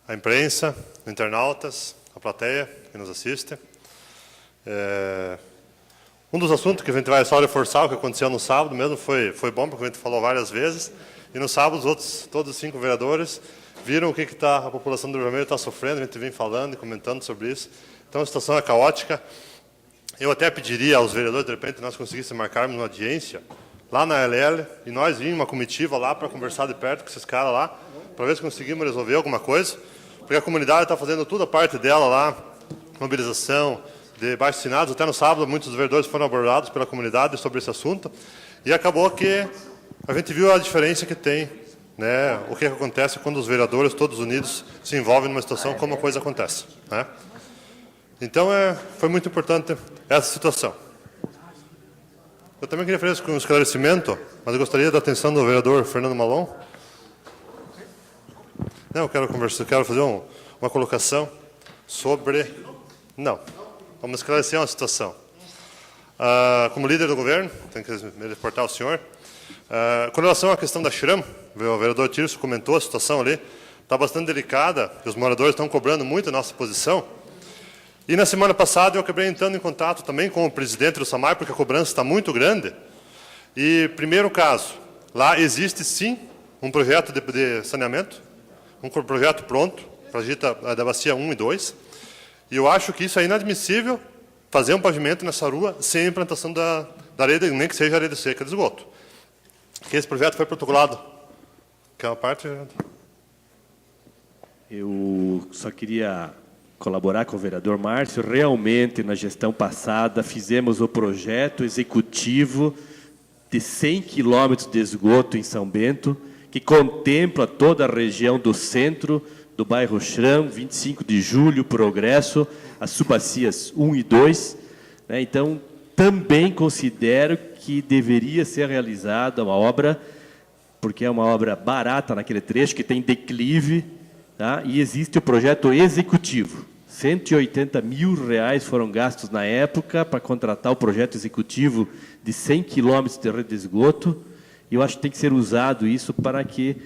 a imprensa, internautas, a plateia que nos assiste. Um dos assuntos que a gente vai só reforçar, o que aconteceu no sábado mesmo, foi bom, porque a gente falou várias vezes. E no sábado, todos os 5 vereadores viram o que a população do Rio Vermelho está sofrendo, a gente vem falando e comentando sobre isso. Então, a situação é caótica. Eu até pediria aos vereadores, de repente, nós conseguíssemos marcarmos uma audiência lá na LL, e nós vimos uma comitiva lá para conversar de perto com esses caras lá, para ver se conseguimos resolver alguma coisa, porque a comunidade está fazendo toda a parte dela lá, mobilização, de abaixo-assinados. Até no sábado, muitos dos vereadores foram abordados pela comunidade sobre esse assunto, e acabou que a gente viu a diferença que tem, né, o que acontece quando os vereadores, todos unidos, se envolvem numa situação como a coisa acontece, né? Então, foi muito importante essa situação. Eu também queria fazer um esclarecimento, mas eu gostaria da atenção do vereador Fernando Malon. Não, eu quero fazer uma colocação sobre... Não, vamos esclarecer uma situação. Como líder do governo, tenho que me reportar ao senhor. Com relação à questão da Shram, o vereador Tirso comentou a situação ali, está bastante delicada, e os moradores estão cobrando muito a nossa posição. E na semana passada eu acabei entrando em contato também com o presidente do SAMAI, porque a cobrança está muito grande. E, primeiro caso, lá existe sim um projeto de saneamento, um projeto pronto, para da bacia 1 e 2. E eu acho que isso é inadmissível, fazer um pavimento nessa rua sem a implantação da rede, nem que seja a rede seca de esgoto. Que esse projeto foi protocolado. Quer uma parte? Eu só queria colaborar com o vereador Márcio. Realmente, na gestão passada, fizemos o projeto executivo de 100 quilômetros de esgoto em São Bento, que contempla toda a região do centro, do bairro Shram, 25 de Julho, Progresso, as subbacias 1 e 2. Né? Então, também considero que deveria ser realizada uma obra, porque é uma obra barata naquele trecho, que tem declive, tá? E existe o projeto executivo. R$180 mil foram gastos na época para contratar o projeto executivo de 100 quilômetros de rede de esgoto. E eu acho que tem que ser usado isso para que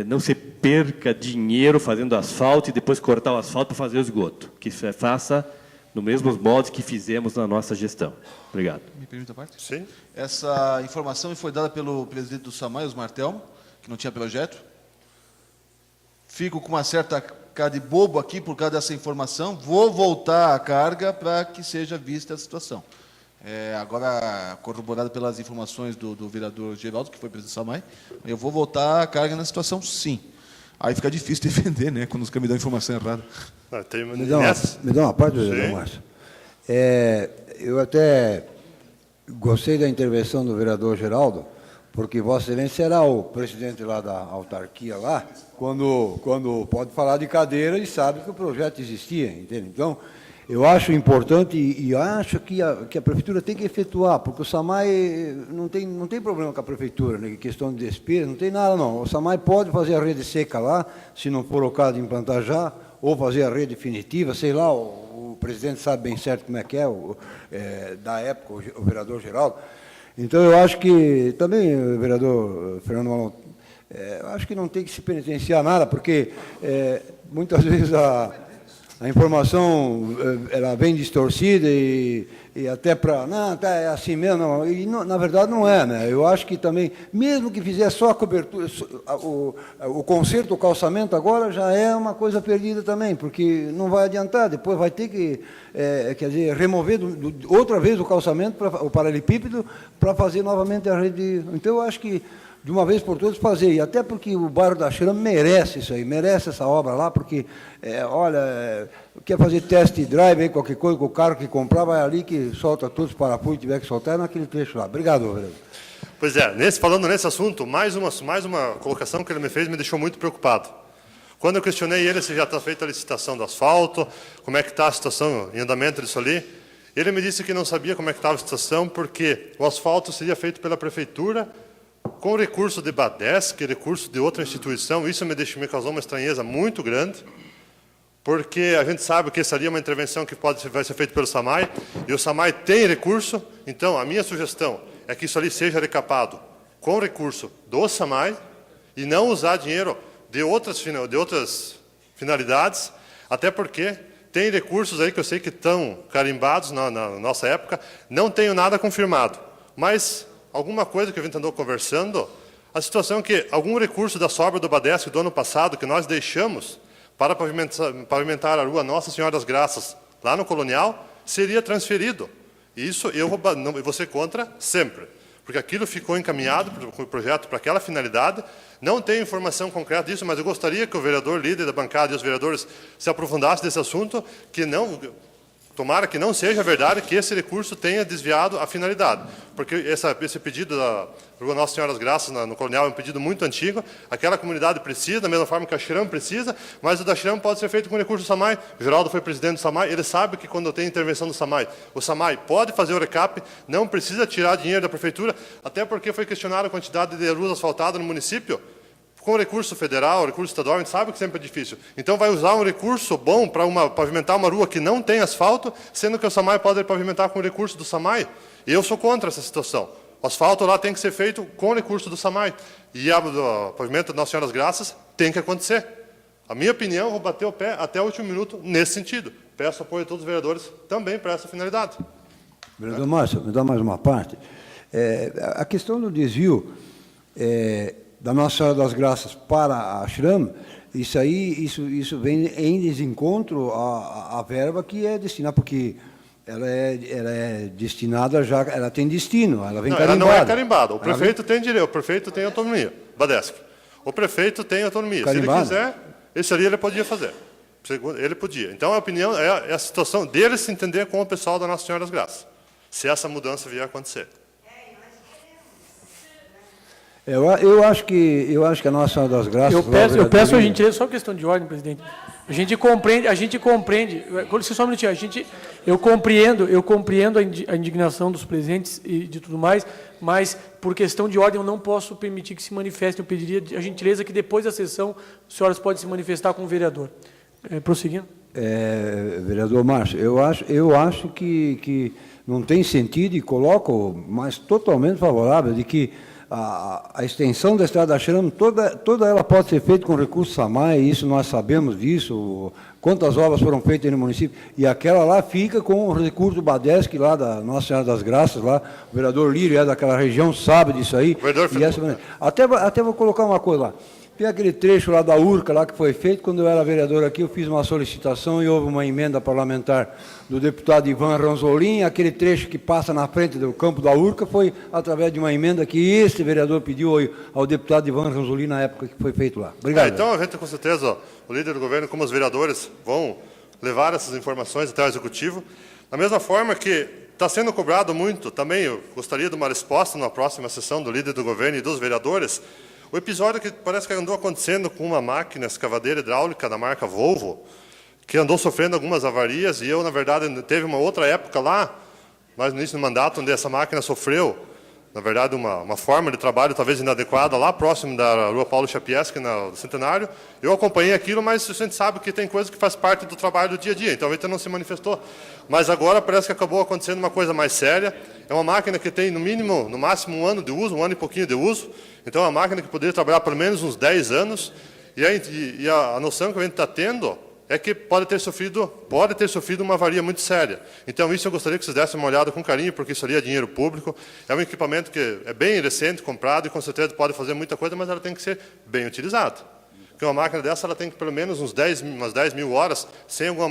não se perca dinheiro fazendo asfalto e depois cortar o asfalto para fazer o esgoto. Que se faça no mesmos modos que fizemos na nossa gestão. Obrigado. Me permite a parte? Sim. Essa informação foi dada pelo presidente do SAMAI, Osmar Telmo, que não tinha projeto. Fico com uma certa cara de bobo aqui por causa dessa informação. Vou voltar a carga para que seja vista a situação. Agora, corroborado pelas informações do vereador Geraldo, que foi presidente do SAMAI, eu vou voltar a carga na situação, sim. Aí fica difícil defender, né, quando os caras me dão informação errada. Me dá uma parte, vereador Márcio. Eu até gostei da intervenção do vereador Geraldo, porque Vossa Excelência era o presidente lá da autarquia lá, quando pode falar de cadeira e sabe que o projeto existia, entende? Então, eu acho importante e acho que a prefeitura tem que efetuar, porque o SAMAI não tem problema com a prefeitura, né, questão de despesa, não tem nada não. O SAMAI pode fazer a rede seca lá, se não for o caso de implantar já, ou fazer a rede definitiva, sei lá, o presidente sabe bem certo como é que é, da época, o vereador Geraldo. Então, eu acho que também, o vereador Fernando Malon, eu acho que não tem que se penitenciar nada, porque muitas vezes a informação ela vem distorcida e até para... Não, tá, é assim mesmo. Não, e não, na verdade não é, né? Eu acho que também, mesmo que fizer só a cobertura, o conserto, o calçamento agora já é uma coisa perdida também, porque não vai adiantar, depois vai ter que, quer dizer, remover outra vez o calçamento, o paralelepípedo, para fazer novamente a rede. Então, eu acho que de uma vez por todas fazer, e até porque o bairro da Shram merece isso aí, merece essa obra lá, porque, olha, quer fazer test drive, aí, qualquer coisa, com o carro que comprar, vai ali que solta todos os parafusos, tiver que soltar, é naquele trecho lá. Obrigado, vereador. Pois é, falando nesse assunto, mais uma colocação que ele me fez me deixou muito preocupado. Quando eu questionei ele se já está feita a licitação do asfalto, como é que está a situação em andamento disso ali, ele me disse que não sabia como é que estava a situação, porque o asfalto seria feito pela prefeitura, com recurso de Badesc, recurso de outra instituição. Isso me causou uma estranheza muito grande, porque a gente sabe que essa ali é uma intervenção que vai ser feita pelo SAMAI, e o SAMAI tem recurso. Então, a minha sugestão é que isso ali seja recapado com recurso do SAMAI, e não usar dinheiro de outras finalidades, até porque tem recursos aí que eu sei que estão carimbados na nossa época, não tenho nada confirmado, mas alguma coisa que a gente andou conversando, a situação é que algum recurso da sobra do Badesc do ano passado, que nós deixamos para pavimentar a rua Nossa Senhora das Graças, lá no Colonial, seria transferido. Isso eu vou ser contra sempre, porque aquilo ficou encaminhado para o projeto, para aquela finalidade. Não tenho informação concreta disso, mas eu gostaria que o vereador líder da bancada e os vereadores se aprofundassem desse assunto, tomara que não seja verdade que esse recurso tenha desviado a finalidade, porque esse pedido da Rua Nossa Senhora das Graças, no Colonial, é um pedido muito antigo, aquela comunidade precisa, da mesma forma que a Xram precisa, mas o da Xram pode ser feito com recurso do SAMAI. O Geraldo foi presidente do SAMAI, ele sabe que quando tem intervenção do SAMAI, o SAMAI pode fazer o recap, não precisa tirar dinheiro da prefeitura, até porque foi questionada a quantidade de ruas asfaltadas no município. Com recurso federal, recurso estadual, a gente sabe que sempre é difícil. Então vai usar um recurso bom para pavimentar uma rua que não tem asfalto, sendo que o SAMAI pode pavimentar com o recurso do SAMAI. E eu sou contra essa situação. O asfalto lá tem que ser feito com recurso do SAMAI. E o pavimento da Nossa Senhora das Graças tem que acontecer. A minha opinião, vou bater o pé até o último minuto nesse sentido. Peço apoio a todos os vereadores também para essa finalidade. Vereador Márcio, me dá mais uma parte. A questão do desvio da Nossa Senhora das Graças para a Xram, isso vem em desencontro à verba que é destinada, porque ela é destinada já, ela tem destino, ela vem carimbada. Ela não é carimbada. O prefeito tem direito, o prefeito tem autonomia. Badesc. O prefeito tem autonomia. Carimbado. Se ele quiser, esse ali ele podia fazer. Ele podia. Então, a opinião é a situação dele se entender com o pessoal da Nossa Senhora das Graças, se essa mudança vier a acontecer. Eu acho que a Nossa Senhora das Graças... Eu peço a gentileza, só questão de ordem, presidente. A gente compreende, só um minutinho, eu compreendo a indignação dos presentes e de tudo mais, mas por questão de ordem eu não posso permitir que se manifestem. Eu pediria a gentileza que depois da sessão as senhoras podem se manifestar com o vereador. Prosseguindo. Vereador Márcio, eu acho que não tem sentido e coloco, mas totalmente favorável, de que a extensão da estrada da Xram, toda ela pode ser feita com recurso SAMAI, isso nós sabemos disso, quantas obras foram feitas no município, e aquela lá fica com o recurso do Badesc, lá da Nossa Senhora das Graças, lá, o vereador Lírio é daquela região, sabe disso aí. Até vou colocar uma coisa lá. Tem aquele trecho lá da Urca, lá que foi feito, quando eu era vereador aqui, eu fiz uma solicitação e houve uma emenda parlamentar do deputado Ivan Ranzolin, aquele trecho que passa na frente do campo da Urca foi através de uma emenda que esse vereador pediu ao deputado Ivan Ranzolin na época que foi feito lá. Obrigado. Então, a gente, com certeza, o líder do governo, como os vereadores, vão levar essas informações até o Executivo. Da mesma forma que está sendo cobrado muito, também eu gostaria de uma resposta na próxima sessão do líder do governo e dos vereadores. O episódio que parece que andou acontecendo com uma máquina escavadeira hidráulica da marca Volvo, que andou sofrendo algumas avarias, e eu, na verdade, teve uma outra época lá, mas no início do mandato, onde essa máquina sofreu, na verdade, uma forma de trabalho talvez inadequada, lá próximo da Rua Paulo Chapieski, no Centenário. Eu acompanhei aquilo, mas a gente sabe que tem coisa que faz parte do trabalho do dia a dia, então a gente não se manifestou. Mas agora parece que acabou acontecendo uma coisa mais séria. É uma máquina que tem, no máximo, 1 ano de uso, 1 ano e pouquinho de uso. Então, é uma máquina que poderia trabalhar pelo menos uns 10 anos. E a noção que a gente está tendo é que pode ter sofrido uma avaria muito séria. Então, isso eu gostaria que vocês dessem uma olhada com carinho, porque isso ali é dinheiro público. É um equipamento que é bem recente, comprado, e com certeza pode fazer muita coisa, mas ela tem que ser bem utilizada. Porque uma máquina dessa ela tem que pelo menos umas 10 mil horas, sem alguma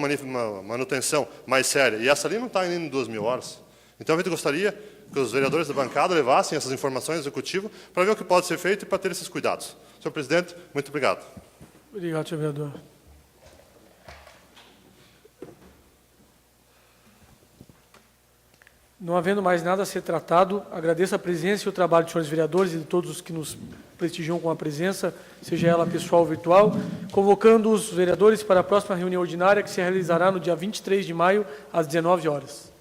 manutenção mais séria. E essa ali não está indo em 2.000 horas. Então, a gente gostaria que os vereadores da bancada levassem essas informações ao Executivo para ver o que pode ser feito e para ter esses cuidados. Senhor presidente, muito obrigado. Obrigado, senhor vereador. Não havendo mais nada a ser tratado, agradeço a presença e o trabalho dos senhores vereadores e de todos os que nos prestigiam com a presença, seja ela pessoal ou virtual, convocando os vereadores para a próxima reunião ordinária, que se realizará no dia 23 de maio, às 19 horas.